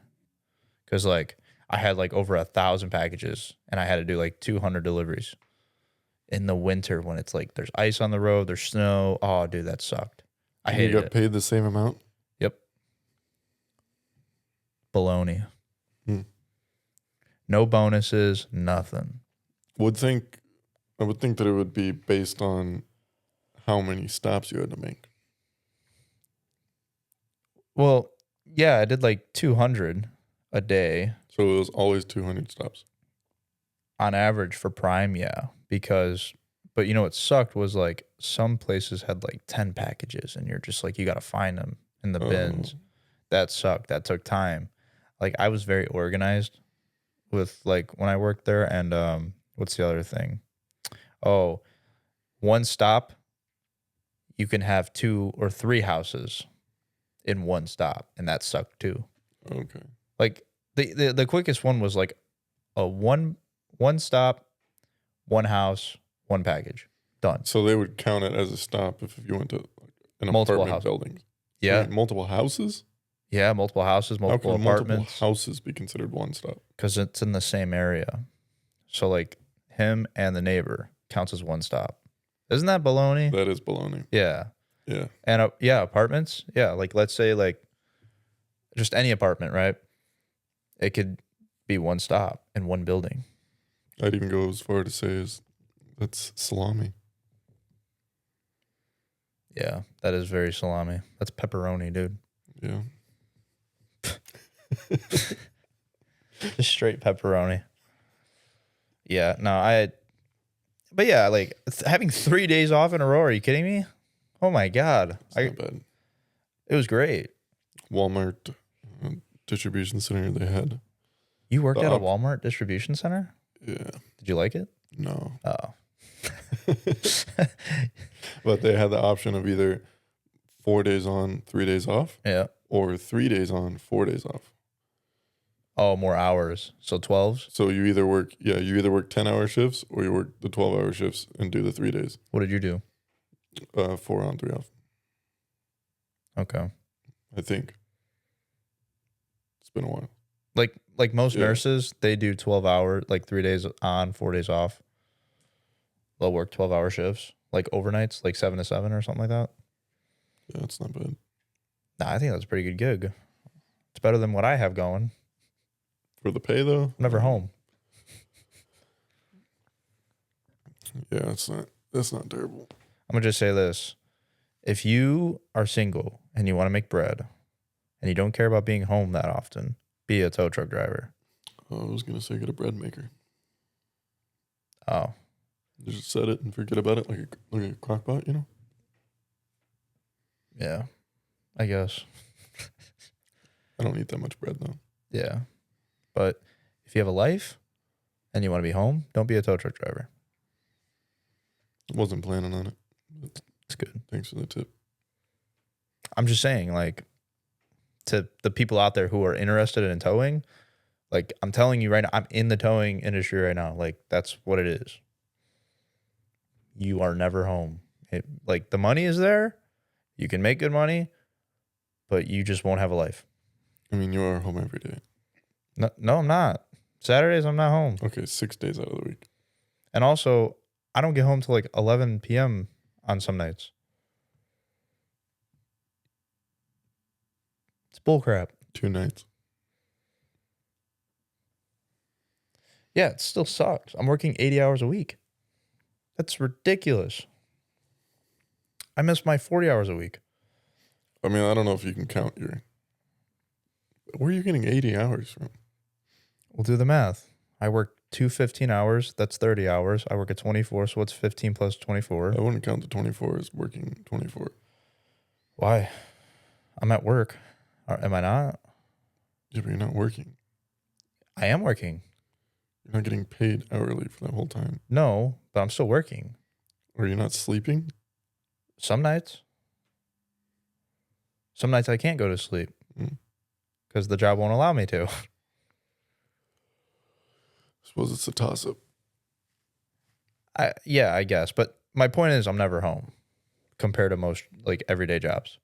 Because like I had like over 1,000 packages and I had to do like 200 deliveries. In the winter when it's like there's ice on the road, there's snow. Oh, dude, that sucked. I hated it. You got paid the same amount? Yep. Baloney. No bonuses, nothing. I would think that it would be based on how many stops you had to make. Well, yeah, I did like 200 a day. So it was always 200 stops. On average for Prime, yeah. But you know what sucked was like some places had like 10 packages and you're just like, you got to find them in the bins. That sucked. That took time. Like I was very organized with like when I worked there. And what's the other thing? Oh, one stop, you can have 2 or 3 houses in one stop. And that sucked too. Okay. Like the quickest one was like a one stop, 1 house, 1 package. Done. So they would count it as a stop if you went to an Multiple apartment houses. building. Yeah. Wait, multiple houses? Yeah, multiple houses, multiple How can apartments. multiple houses be considered one stop? Because it's in the same area. So like him and the neighbor counts as 1 stop. Isn't that baloney? That is baloney. Yeah. Yeah. And yeah, apartments. Yeah, like let's say like just any apartment, right? It could be 1 stop in 1 building. I'd even go as far to say that's salami. Yeah, that is very salami. That's pepperoni, dude. Yeah. Just straight pepperoni. Yeah, no, but yeah, like having 3 days off in a row. Are you kidding me? Oh my God. It's not bad. It was great. Walmart distribution center, they had. You worked at a Walmart distribution center? Yeah. Did you like it? No. Oh. But they had the option of either 4 days on, 3 days off, Yeah. or 3 days on, 4 days off. Oh, more hours. So 12s? So you either work 10-hour shifts or you work the 12-hour shifts and do the 3 days. What did you do? 4 on, 3 off. Okay. I think. It's been a while. Like most Yeah. nurses, they do 12 hours, like 3 days on, 4 days off. They'll work 12-hour shifts, like overnights, like 7 to 7 or something like that. Yeah, it's not bad. Nah, I think that's a pretty good gig. It's better than what I have going. For the pay, though? I'm never home. Yeah, that's not terrible. I'm going to just say this. If you are single and you want to make bread and you don't care about being home that often, be a tow truck driver. I was going to say get a bread maker. Oh. You just set it and forget about it like a crock pot, you know? Yeah, I guess. I don't eat that much bread, though. Yeah. But if you have a life and you want to be home, don't be a tow truck driver. Wasn't planning on it. It's good. Thanks for the tip. I'm just saying, like, to the people out there who are interested in towing, like, I'm telling you right now, I'm in the towing industry right now. Like, that's what it is. You are never home. Like, the money is there. You can make good money, but you just won't have a life. I mean, you are home every day. No, I'm not. Saturdays, I'm not home. Okay, 6 days out of the week. And also, I don't get home till like 11 p.m. on some nights. It's bullcrap. 2 nights. Yeah, it still sucks. I'm working 80 hours a week. That's ridiculous. I miss my 40 hours a week. I mean, I don't know if you can count your. Where are you getting 80 hours from? We'll do the math. I work 15 hours. That's 30 hours. I work at 24. So what's 15 plus 24? I wouldn't count the 24 as working 24. Why? I'm at work. Am I not? Yeah, but you're not working. I am working. You're not getting paid hourly for that whole time. No, but I'm still working. Or you're not sleeping? Some nights. Some nights I can't go to sleep because the job won't allow me to. I suppose it's a toss-up. Yeah, I guess. But my point is I'm never home compared to most like everyday jobs.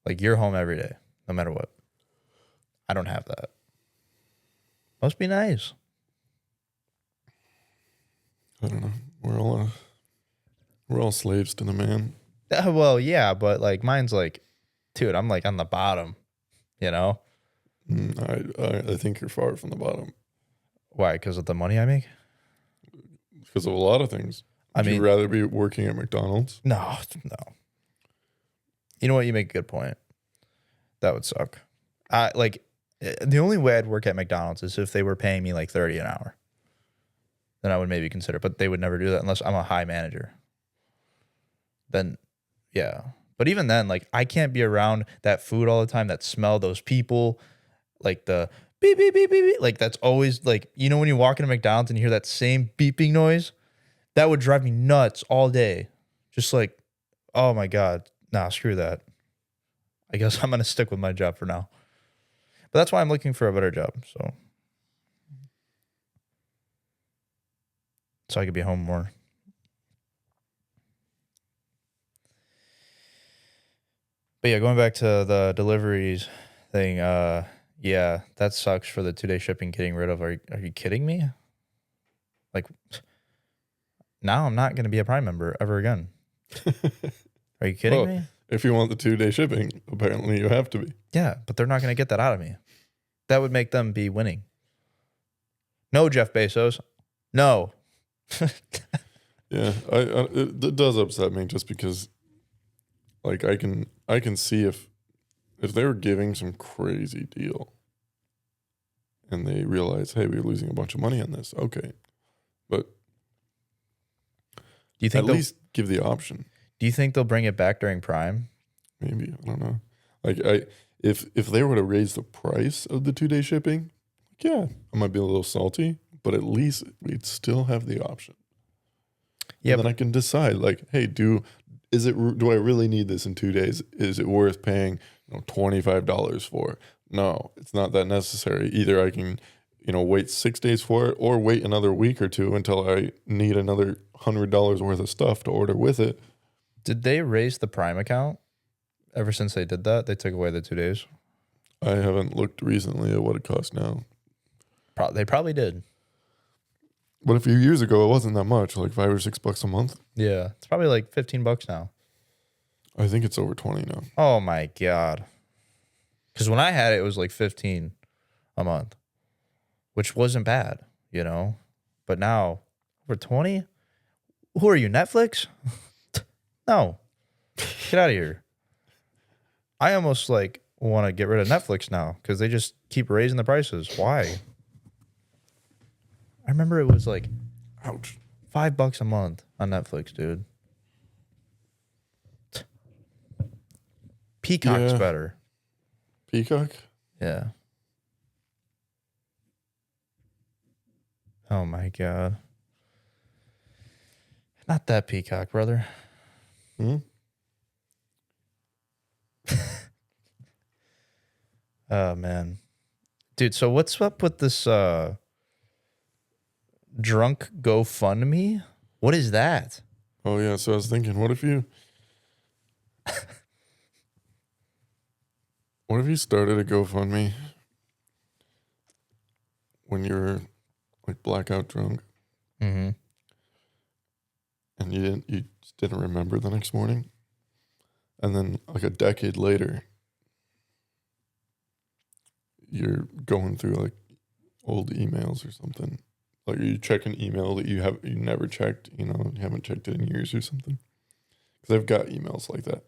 Like you're home every day, no matter what. I don't have that. Must be nice. I don't know. We're all slaves to the man. Well, yeah, but like mine's like, dude, I'm like on the bottom, you know? I think you're far from the bottom. Why? Because of the money I make? Because of a lot of things. Would you rather be working at McDonald's? No. You know what? You make a good point. That would suck. The only way I'd work at McDonald's is if they were paying me like 30 an hour. Then I would maybe consider, but they would never do that unless I'm a high manager. Then, yeah. But even then, like I can't be around that food all the time, that smell, those people, like the beep, beep, beep, beep, beep. Like that's always like, you know, when you walk into McDonald's and you hear that same beeping noise, that would drive me nuts all day. Just like, oh my God, nah, screw that. I guess I'm going to stick with my job for now. But that's why I'm looking for a better job. So I could be home more. But yeah, going back to the deliveries thing, yeah, that sucks for the 2-day shipping getting rid of. Are you kidding me? Like, now I'm not going to be a Prime member ever again. Are you kidding me? If you want the 2-day shipping, apparently you have to be. Yeah, but they're not going to get that out of me. That would make them be winning. No, Jeff Bezos. No. Yeah, it does upset me just because, like, I can see if they were giving some crazy deal, and they realize, hey, we're losing a bunch of money on this. Okay, but do you think at least give the option? Do you think they'll bring it back during Prime? Maybe, I don't know. Like if they were to raise the price of the 2-day shipping, yeah, I might be a little salty, but at least we'd still have the option. Yeah, then I can decide, like, hey, do I really need this in 2 days? Is it worth paying $25 for? No, it's not that necessary. Either I can, wait 6 days for it, or wait another week or two until I need another $100 worth of stuff to order with it. Did they raise the Prime account? Ever since they did that, they took away the 2 days. I haven't looked recently at what it costs now. They probably did. But a few years ago, it wasn't that much, like $5 or $6 a month. Yeah, it's probably like $15 now. I think it's over 20 now. Oh my God. Because when I had it, it was like 15 a month, which wasn't bad, But now, over 20? Who are you, Netflix? No. Get out of here. I almost want to get rid of Netflix now because they just keep raising the prices. Why? I remember it was like, ouch, $5 a month on Netflix, dude. Peacock's better. Peacock? Yeah. Oh my God. Not that Peacock, brother. Oh man. Dude, so what's up with this drunk GoFundMe? What is that? Oh yeah, so I was thinking, what if you started a GoFundMe when you're like blackout drunk? Mm-hmm. And you just didn't remember the next morning? And then like a decade later, you're going through like old emails or something. Like you check an email that you never checked, you haven't checked it in years or something. because I've got emails like that.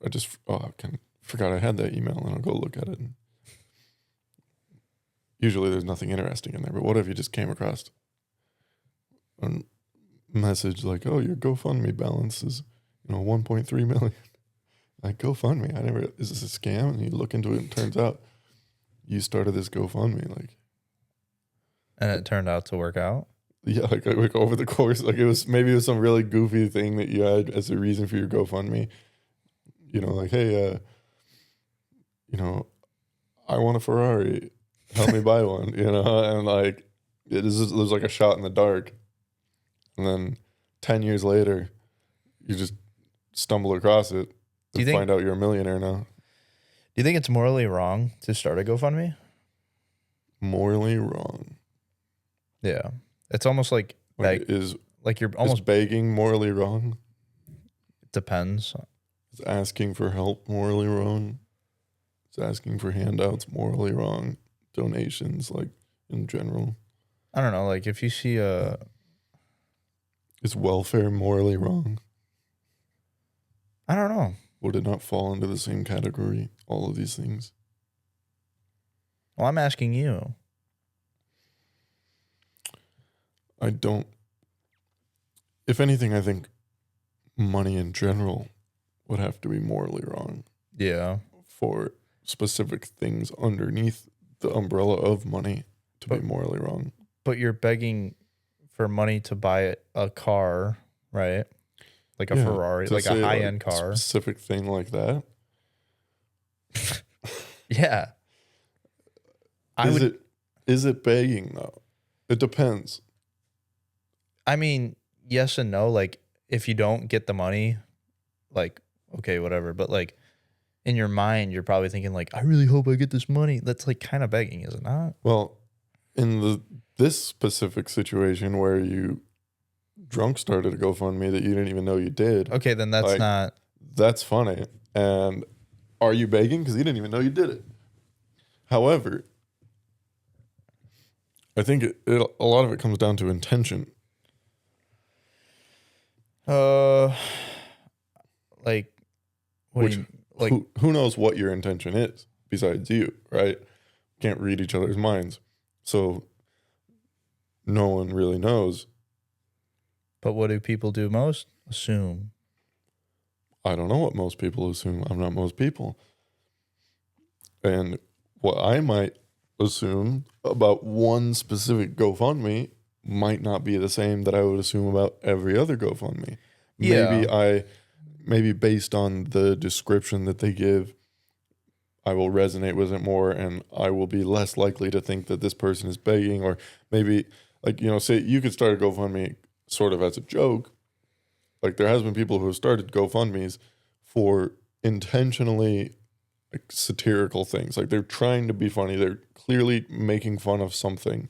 I just forgot I had that email, and I'll go look at it. And usually there's nothing interesting in there, but what if you just came across a message like, "Oh, your GoFundMe balance is 1.3 million." Like, GoFundMe, is this a scam? And you look into it, and it turns out you started this GoFundMe, like. And it turned out to work out. Yeah, like over the course, like it was some really goofy thing that you had as a reason for your GoFundMe. Like, hey, I want a Ferrari, help me buy one, and like it was like a shot in the dark. And then 10 years later, you just stumble across it and find out you're a millionaire now. Do you think it's morally wrong to start a GoFundMe? Morally wrong. Yeah. It's almost like you're almost begging morally wrong. It depends. Is asking for help morally wrong? Is asking for handouts morally wrong? Donations, like in general. I don't know. Like if you see is welfare morally wrong? I don't know. Would it not fall into the same category? All of these things. Well, I'm asking you. I don't. If anything, I think money in general would have to be morally wrong. Yeah. For specific things underneath the umbrella of money to be morally wrong. But you're begging for money to buy a car, right? Like a Ferrari, like a high-end car. A specific thing like that. Yeah. Is it begging though? It depends. I mean, yes and no. Like, if you don't get the money, like, okay, whatever. But like, in your mind, you're probably thinking like, I really hope I get this money. That's like kind of begging, is it not? Well, in this specific situation where you drunk started a GoFundMe that you didn't even know you did. Okay, then that's not. That's funny. And are you begging? Because you didn't even know you did it. However, I think a lot of it comes down to intention. Like, who knows what your intention is besides you, right? Can't read each other's minds, so no one really knows. But what do people do most? Assume. I don't know what most people assume. I'm not most people. And what I might assume about one specific GoFundMe might not be the same that I would assume about every other GoFundMe. Yeah. Maybe based on the description that they give, I will resonate with it more, and I will be less likely to think that this person is begging. Or maybe, like, say you could start a GoFundMe sort of as a joke. Like, there has been people who have started GoFundMes for intentionally satirical things. Like, they're trying to be funny. They're clearly making fun of something,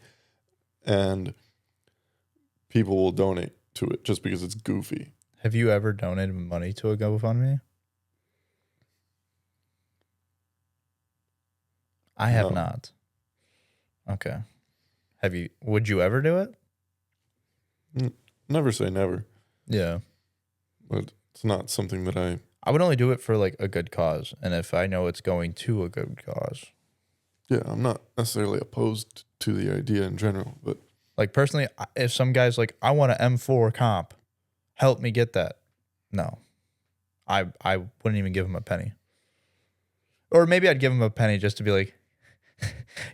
and people will donate to it just because it's goofy. Have you ever donated money to a GoFundMe? I have not. Okay. Have you? Would you ever do it? Never say never. Yeah. But it's not something that I would only do it for like a good cause, and if I know it's going to a good cause. Yeah, I'm not necessarily opposed to the idea in general, but like personally, if some guy's like, I want an M4 comp, help me get that. No, I wouldn't even give him a penny. Or maybe I'd give him a penny just to be like,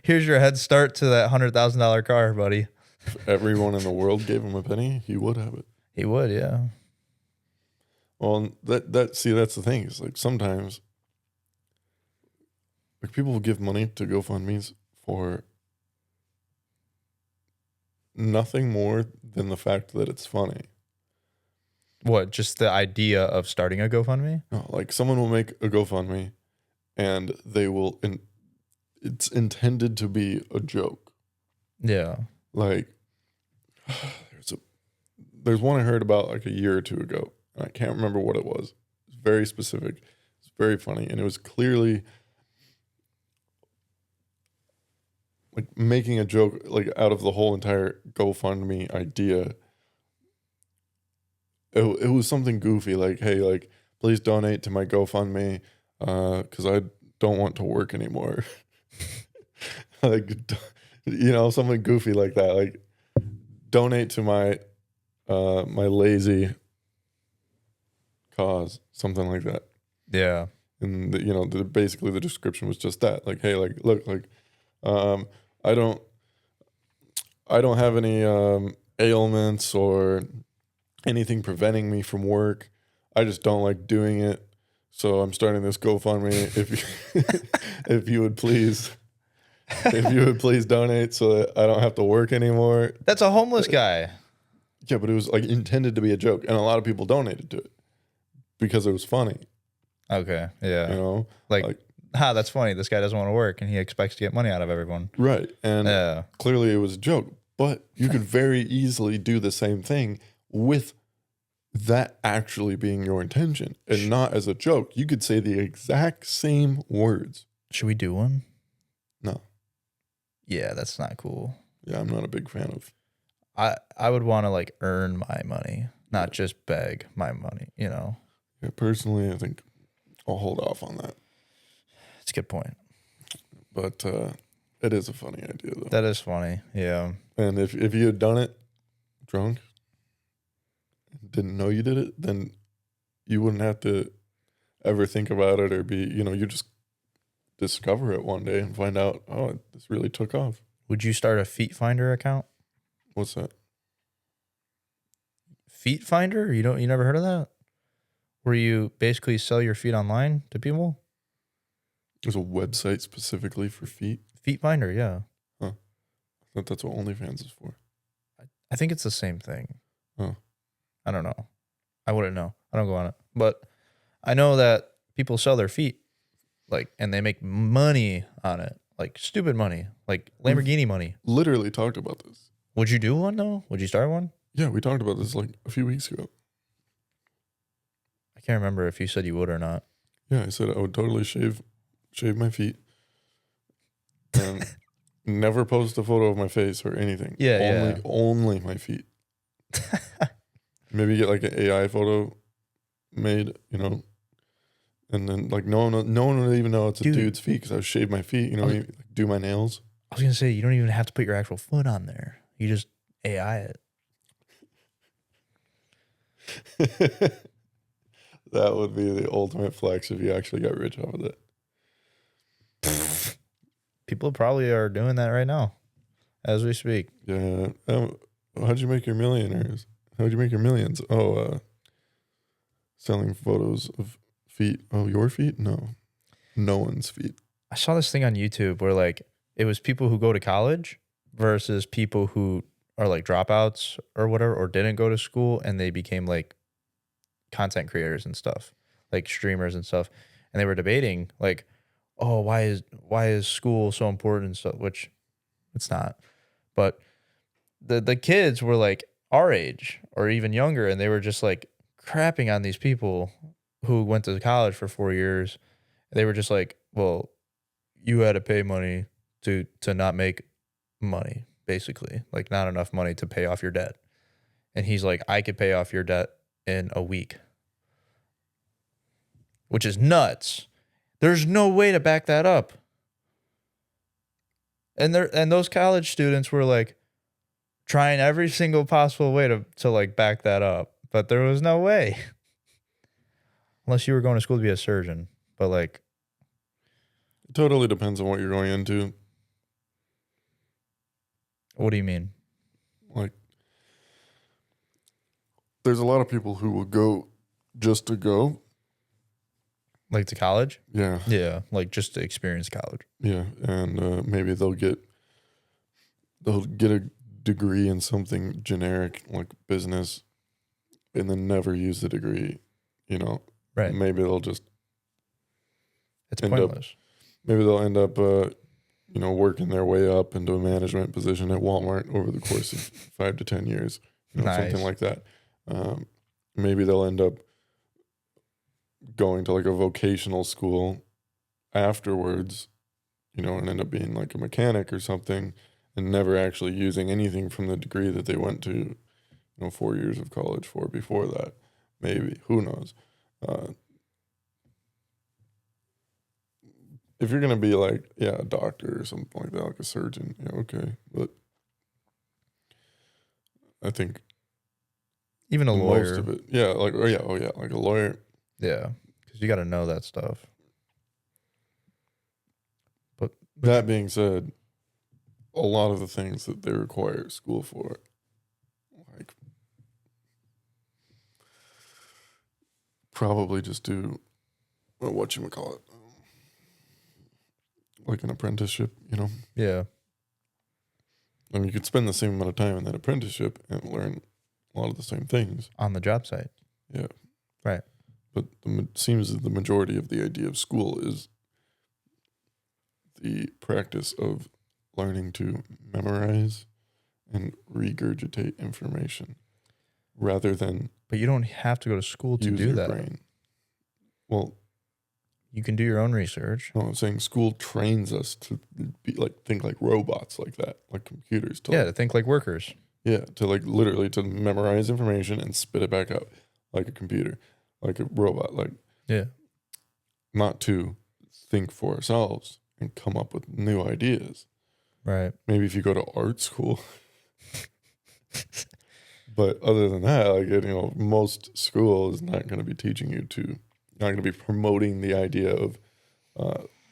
here's your head start to that $100,000 car, buddy. If everyone in the world gave him a penny, he would have it. He would, yeah. Well, that's the thing. Is like sometimes, like, people will give money to GoFundMes for nothing more than the fact that it's funny. What? Just the idea of starting a GoFundMe? No, like someone will make a GoFundMe, and they will. It's intended to be a joke. Yeah. Like, there's one I heard about like a year or two ago. I can't remember what it was. It's very specific. It's very funny. And it was clearly like making a joke like out of the whole entire GoFundMe idea. it was something goofy like, hey, like please donate to my GoFundMe because I don't want to work anymore. Like, something goofy like that. Like, donate to my my lazy cause, something like that. Yeah. And basically the description was just that. Like, hey, like look, like um, I don't have any ailments or anything preventing me from work. I just don't like doing it. So I'm starting this GoFundMe. If you would please donate so that I don't have to work anymore. That's a homeless guy. Yeah, but it was like intended to be a joke, and a lot of people donated to it because it was funny. Okay. Yeah. Like, that's funny. This guy doesn't want to work and he expects to get money out of everyone. Right. And clearly it was a joke, but you could very easily do the same thing with that actually being your intention and not as a joke. You could say the exact same words. Should we do one? No. Yeah, that's not cool. Yeah, I'm not a big fan of. I would want to like earn my money, not just beg my money, Yeah, personally, I think I'll hold off on that. That's a good point. But it is a funny idea, though. That is funny, yeah. And if you had done it drunk, didn't know you did it, then you wouldn't have to ever think about it or be, you just discover it one day and find out, oh, this really took off. Would you start a Feet Finder account? What's that? Feet Finder? You never heard of that? Where you basically sell your feet online to people? There's a website specifically for feet? Feet Finder, yeah. Huh. I thought that's what OnlyFans is for. I think it's the same thing. Huh. I don't know. I wouldn't know. I don't go on it. But I know that people sell their feet, and they make money on it. Like stupid money. Like Lamborghini money. Literally talked about this. Would you do one though? Would you start one? Yeah, we talked about this like a few weeks ago. I can't remember if you said you would or not. Yeah, I said I would totally shave my feet and never post a photo of my face or anything. Yeah, only my feet. Maybe get like an AI photo made, and then like no one would even know it's a dude's feet because I would shave my feet. Do my nails. I was gonna say you don't even have to put your actual foot on there. You just AI it. That would be the ultimate flex if you actually got rich off of it. People probably are doing that right now, as we speak. Yeah. How'd you make your millionaires? How'd you make your millions? Oh, selling photos of feet. Oh, your feet? No one's feet. I saw this thing on YouTube where it was people who go to college versus people who are like dropouts or whatever, or didn't go to school and they became like content creators and stuff, like streamers and stuff. And they were debating oh, why is school so important and stuff, which it's not. But the kids were like our age or even younger, and they were just like crapping on these people who went to college for 4 years. They were just like, well, you had to pay money to not make money, basically, like not enough money to pay off your debt. And he's like, I could pay off your debt in a week, which is nuts. There's no way to back that up. And those college students were like trying every single possible way to like back that up, but there was no way. Unless you were going to school to be a surgeon, but like it totally depends on what you're going into. What do you mean? Like, there's a lot of people who will go just to go. Like to college? Yeah. Yeah, like just to experience college. Yeah, and maybe they'll get a degree in something generic like business and then never use the degree, Right. Maybe they'll just it's pointless. Maybe they'll end up working their way up into a management position at Walmart over the course of 5 to 10 years, Nice. Something like that. Maybe they'll end up going to like a vocational school afterwards, and end up being like a mechanic or something and never actually using anything from the degree that they went to, 4 years of college for before that. maybe, who knows? If you're gonna be like, yeah, a doctor or something like that, like a surgeon, yeah, okay. But I think Even a lawyer. most of it, yeah, like, oh yeah, like a lawyer. Yeah, because you got to know that stuff. But That being said, a lot of the things that they require school for, like, probably just do whatchamacallit, like an apprenticeship, you know? yeah, And you could spend the same amount of time in that apprenticeship and learn a lot of the same things. on the job site. Yeah. Right. But seems that the majority of the idea of school is the practice of learning to memorize and regurgitate information rather than But you don't have to go to school to use do your that. brain. Well, You can do your own research. no, I'm saying school trains us to be like, think like robots like that, like computers. To Yeah, like, to think like workers. yeah, to like literally to memorize information and spit it back out like a computer, like a robot, like Yeah. not to think for ourselves and come up with new ideas. Right. Maybe if you go to art school. But other than that, like, you know, most school is not going to be teaching you to, not going to be promoting the idea of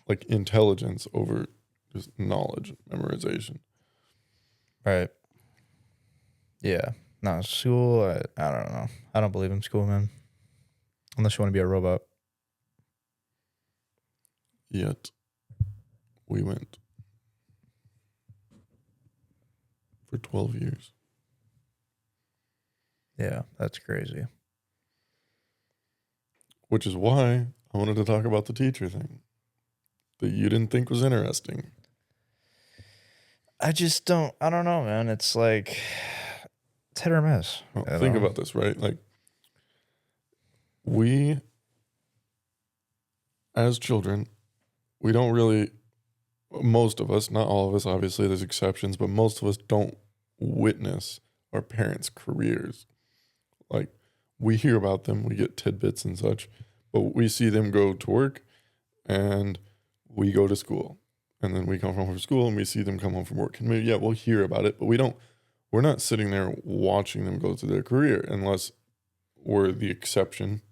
like intelligence over just knowledge, memorization. Right. Yeah. No, school, I don't know. I don't believe in school, man. Unless you want to be a robot. Yet we went for 12 years. Yeah, that's crazy. Which is why I wanted to talk about the teacher thing that you didn't think was interesting. I don't know, man. It's like, it's hit or miss. Well, you think know? about this, right? Like, we, as children, we don't really, most of us, not all of us, obviously, there's exceptions, but most of us don't witness our parents' careers. Like, we hear about them, we get tidbits and such, but we see them go to work and we go to school. And then we come home from school and we see them come home from work. And maybe, yeah, we'll hear about it, but we're not sitting there watching them go through their career unless we're the exception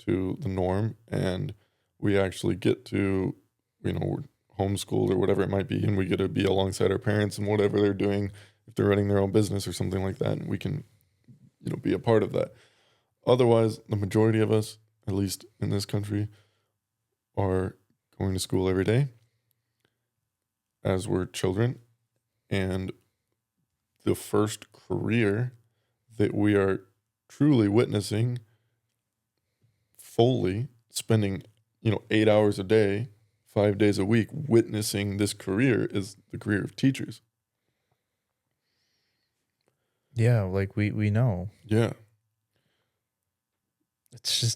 to the norm and we actually get to, you know, we're homeschooled or whatever it might be, and we get to be alongside our parents and whatever they're doing, if they're running their own business or something like that, and we can, you know, be a part of that. Otherwise, the majority of us, at least in this country, are going to school every day as we're children, and the first career that we are truly witnessing fully, spending, you know, 8 hours a day, 5 days a week, witnessing this career is the career of teachers. Yeah, like we know. Yeah. It's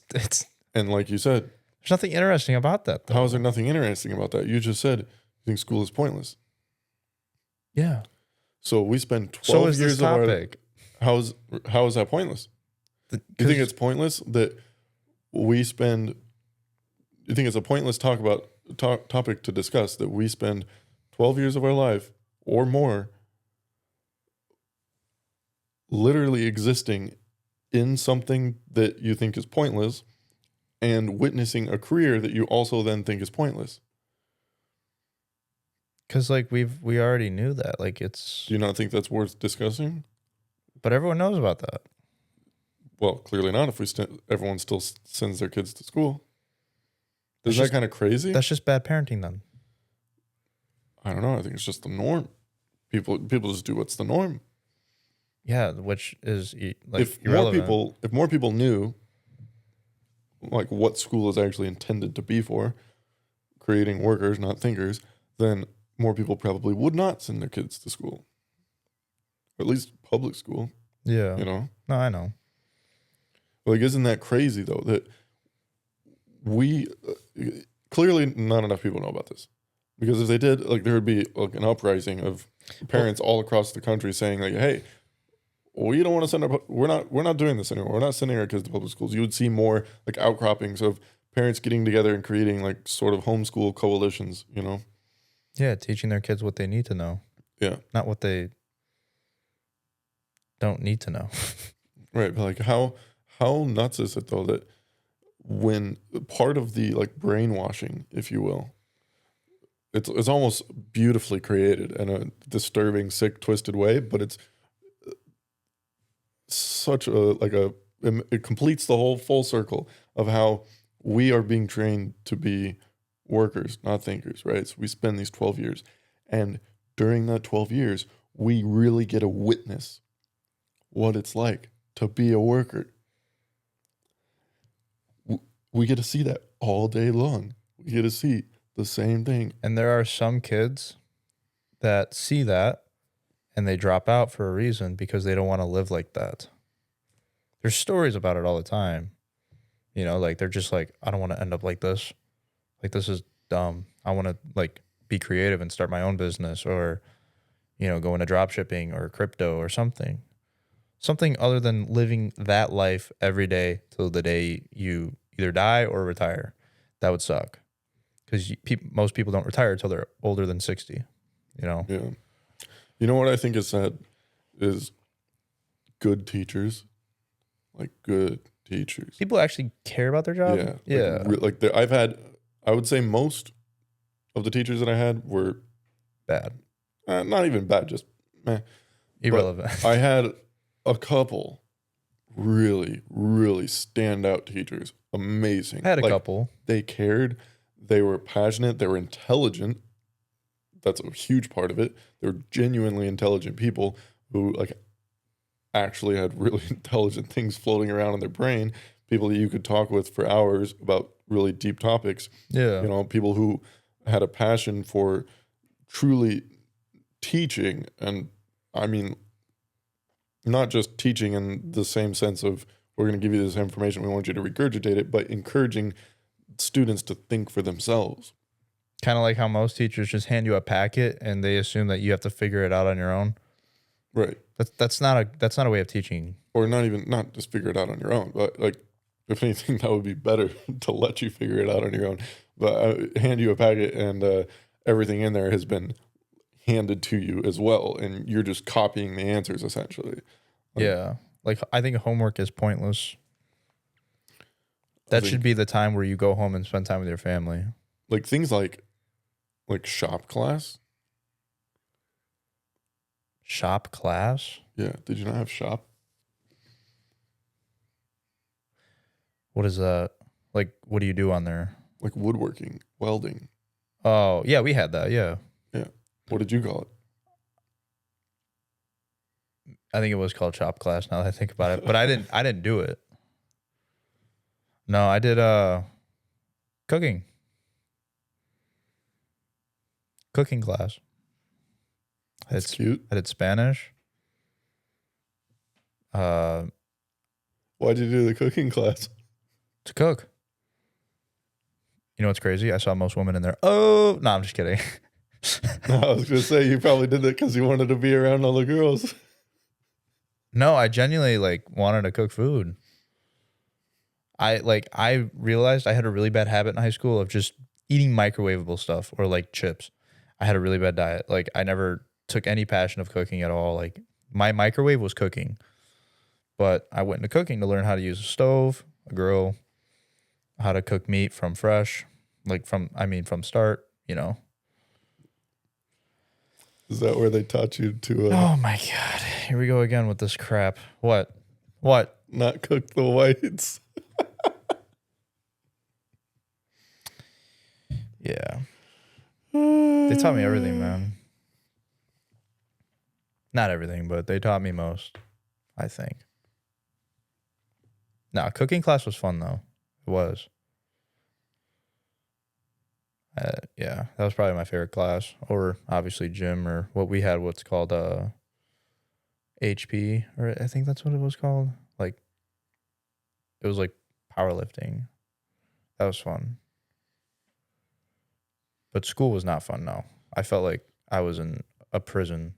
And like you said, there's nothing interesting about that, though. how is there nothing interesting about that? You just said you think school is pointless. Yeah. So we spend 12 So is years this of our, topic. how is that pointless? You think it's pointless that we spend, you think it's a pointless topic to discuss that we spend 12 years of our life or more literally existing in something that you think is pointless and witnessing a career that you also then think is pointless? Because like we already knew that. Like it's, Do you not think that's worth discussing? but everyone knows about that. Well, clearly not if everyone still sends their kids to school. That's Is that just- kind of crazy? That's just bad parenting then. I don't know. I think it's just the norm. People just do what's the norm. Yeah, which is like If irrelevant. more people knew like what school is actually intended to be for, creating workers, not thinkers, then more people probably would not send their kids to school. Or at least public school, Yeah. you know? No, I know. Like, isn't that crazy though that we clearly not enough people know about this, because if they did, like, there would be like an uprising of parents all across the country saying like, hey, we don't want to send our, we're not doing this anymore. We're not sending our kids to public schools. You would see more like outcroppings of parents getting together and creating like sort of homeschool coalitions, you know? Yeah, teaching their kids what they need to know, Yeah. not what they don't need to know. Right. But like how nuts is it though that when part of the like brainwashing, if you will, it's almost beautifully created in a disturbing, sick, twisted way, but it's such a like a it completes the whole full circle of how we are being trained to be workers, not thinkers, right? So we spend these 12 years, and during that 12 years, we really get to witness what it's like to be a worker. We get to see that all day long. We get to see the same thing. And there are some kids that see that and they drop out for a reason because they don't want to live like that. There's stories about it all the time. You know, like they're just like, I don't want to end up like this. Like, this is dumb. I want to like be creative and start my own business, or, you know, go into drop shipping or crypto or something. Something other than living that life every day till the day you either die or retire. That would suck. Because most people don't retire until they're older than 60, you know? Yeah. You know what I think is sad is good teachers. Like good teachers. People actually care about their job? Yeah. Yeah. I've had, I would say most of the teachers that I had were Bad. not even bad, just meh. Irrelevant. I had a couple really, really standout teachers. Amazing. I had a couple. They cared. They were passionate. They were intelligent. That's a huge part of it. They were genuinely intelligent people who like actually had really intelligent things floating around in their brain. People that you could talk with for hours about really deep topics. Yeah. You know, people who had a passion for truly teaching. And I mean, not just teaching in the same sense of we're going to give you this information, we want you to regurgitate it, but encouraging students to think for themselves. Kind of like how most teachers just hand you a packet and they assume that you have to figure it out on your own. Right. That's not a way of teaching. Or not just figure it out on your own, but like if anything, that would be better to let you figure it out on your own. But hand you a packet and everything in there has been handed to you as well, and you're just copying the answers essentially. Yeah. Like, I think homework is pointless. That should be the time where you go home and spend time with your family. Like things like shop class. Shop class? Yeah. Did you not have shop? What is that? Like, what do you do on there? Like woodworking, welding. Oh, yeah, we had that. Yeah. Yeah. What did you call it? I think it was called shop class now that I think about it, but I didn't do it. No, I did cooking. Cooking class. That's cute. I did Spanish. Why'd you do the cooking class? To cook. You know what's crazy? I saw most women in there. Oh, no, I'm just kidding. No, I was going to say you probably did that because you wanted to be around all the girls. No, I genuinely like wanted to cook food. I realized I had a really bad habit in high school of just eating microwavable stuff or like chips. I had a really bad diet. Like, I never took any passion of cooking at all. Like, my microwave was cooking, but I went into cooking to learn how to use a stove, a grill, how to cook meat from fresh, from start, you know. Is that where they taught you to Oh my God. Here we go again with this crap. What? not cook the whites? Yeah. They taught me everything, man. Not everything, but they taught me most, I think. No, cooking class was fun, though. It was. Yeah, that was probably my favorite class. Or obviously gym, or what we had, what's called HP, or I think that's what it was called. Like, it was like powerlifting. That was fun. But school was not fun, no. I felt like I was in a prison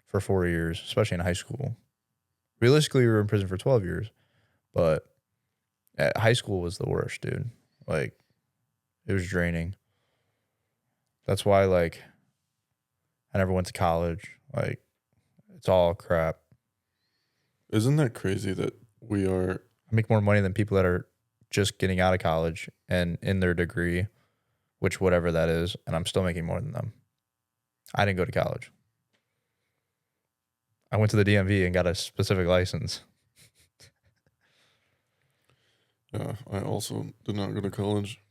for 4 years, especially in high school. Realistically, we were in prison for 12 years, but at high school was the worst, dude. Like, it was draining. That's why, like, I never went to college. Like, it's all crap. Isn't that crazy that we are? I make more money than people that are just getting out of college and in their degree, which whatever that is, and I'm still making more than them. I didn't go to college. I went to the DMV and got a specific license. Yeah, I also did not go to college.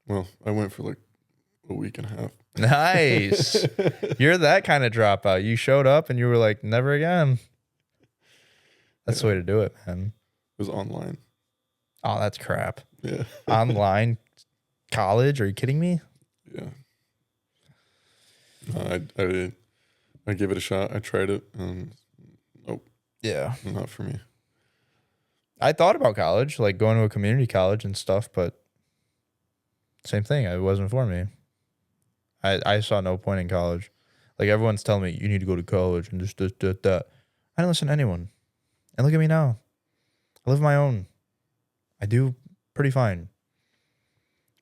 Well, I went for like a week and a half. Nice. You're that kind of dropout. You showed up and you were like, never again. That's the way to do it, man. It was online. Oh, that's crap. Yeah. Online college? Are you kidding me? Yeah. I gave it a shot. I tried it, and nope, Yeah. not for me. I thought about college, like going to a community college and stuff, but same thing. It wasn't for me. I saw no point in college. Like everyone's telling me, you need to go to college and this, that. I didn't listen to anyone. And look at me now. I live my own. I do pretty fine.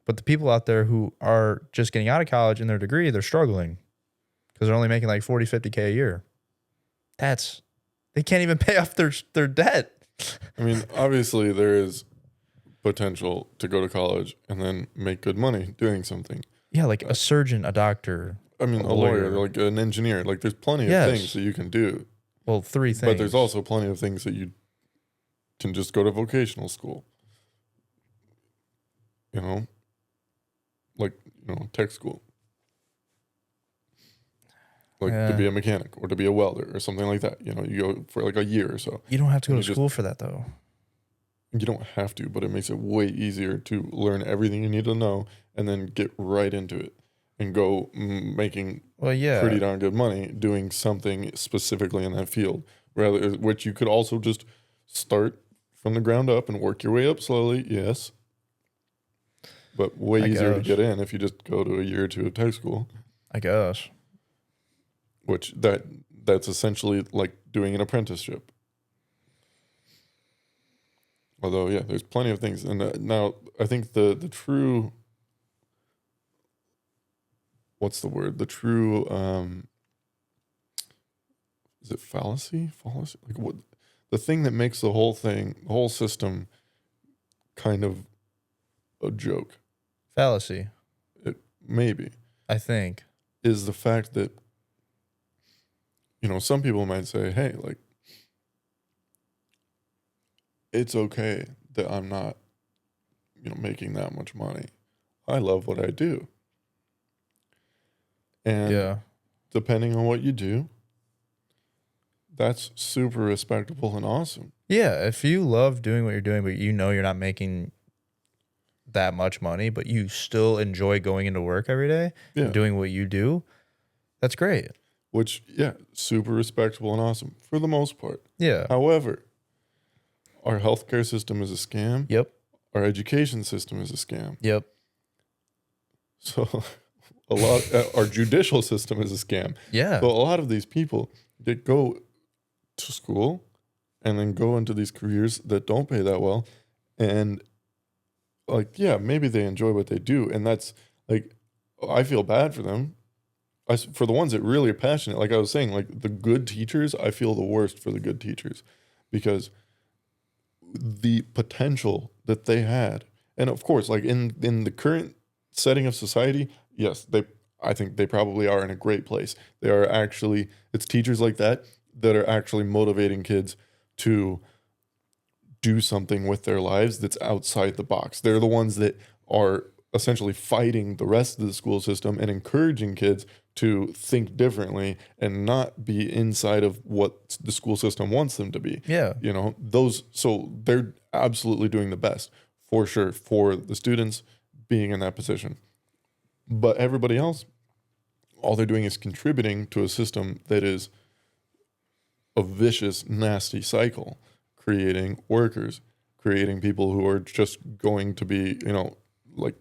But the people out there who are just getting out of college in their degree, they're struggling because they're only making like 40, 50K a year. They can't even pay off their debt. I mean, obviously there is potential to go to college and then make good money doing something. Yeah, like a surgeon, a doctor. I mean, a lawyer, like an engineer. Like there's plenty of things that you can do. Well, 3 things. But there's also plenty of things that you can just go to vocational school. You know? Like, tech school. Like to be a mechanic or to be a welder or something like that. You go for like a year or so. You don't have to go to school for that, though. You don't have to, but it makes it way easier to learn everything you need to know and then get right into it and go making pretty darn good money doing something specifically in that field. Which you could also just start from the ground up and work your way up slowly, yes. But way easier to get in if you just go to a year or two of tech school. I guess. Which that's essentially like doing an apprenticeship. Although, yeah, there's plenty of things. And now I think the true, what's the word? The true, is it fallacy? Fallacy? Like what? The thing that makes the whole system kind of a joke. Fallacy. Maybe. I think. Is the fact that, some people might say, hey, like, it's okay that I'm not, making that much money. I love what I do. And depending on what you do, that's super respectable and awesome. Yeah, if you love doing what you're doing, but you're not making that much money, but you still enjoy going into work every day and doing what you do, that's great. Which, super respectable and awesome for the most part. Yeah. However, our healthcare system is a scam. Yep. Our education system is a scam. Yep. So our judicial system is a scam. Yeah. So a lot of these people that go to school and then go into these careers that don't pay that well. And maybe they enjoy what they do. And that's like, I feel bad for them. For the ones that really are passionate, like I was saying, like the good teachers, I feel the worst for the good teachers because the potential that they had, and of course, like in the current setting of society, yes, I think they probably are in a great place. They are actually, it's teachers like that are actually motivating kids to do something with their lives that's outside the box. They're the ones that are essentially fighting the rest of the school system and encouraging kids to think differently and not be inside of what the school system wants them to be. Yeah. So they're absolutely doing the best for sure for the students being in that position. But everybody else, all they're doing is contributing to a system that is a vicious, nasty cycle, creating workers, creating people who are just going to be, like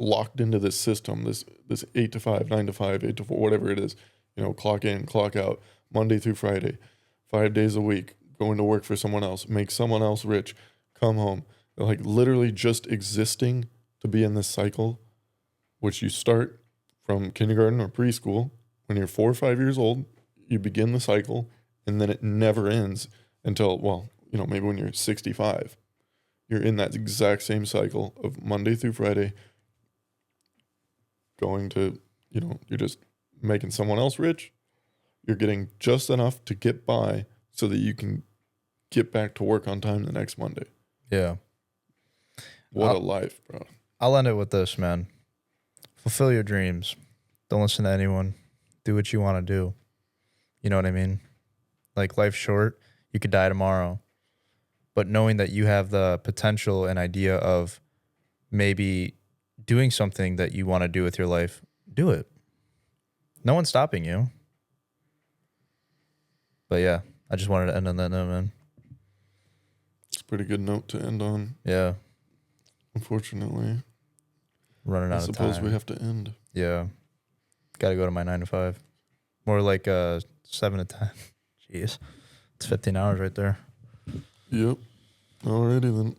locked into this system, this 8 to 5, 9 to 5, 8 to 4, whatever it is, clock in, clock out, Monday through Friday, 5 days a week, going to work for someone else, make someone else rich, come home. Like literally just existing to be in this cycle, which you start from kindergarten or preschool. When you're 4 or 5 years old, you begin the cycle, and then it never ends until, well, maybe when you're 65. You're in that exact same cycle of Monday through Friday going to, you're just making someone else rich. You're getting just enough to get by so that you can get back to work on time the next Monday. Yeah. What a life, bro. I'll end it with this, man. Fulfill your dreams. Don't listen to anyone. Do what you want to do. You know what I mean? Like, life's short. You could die tomorrow. But knowing that you have the potential and idea of maybe doing something that you want to do with your life, do it. No one's stopping you. But yeah, I just wanted to end on that note, man. It's a pretty good note to end on. Yeah. Unfortunately. Running out of time. I suppose we have to end. Yeah. Got to go to my 9 to 5. More like 7 to 10. Jeez. It's 15 hours right there. Yep. Alrighty then.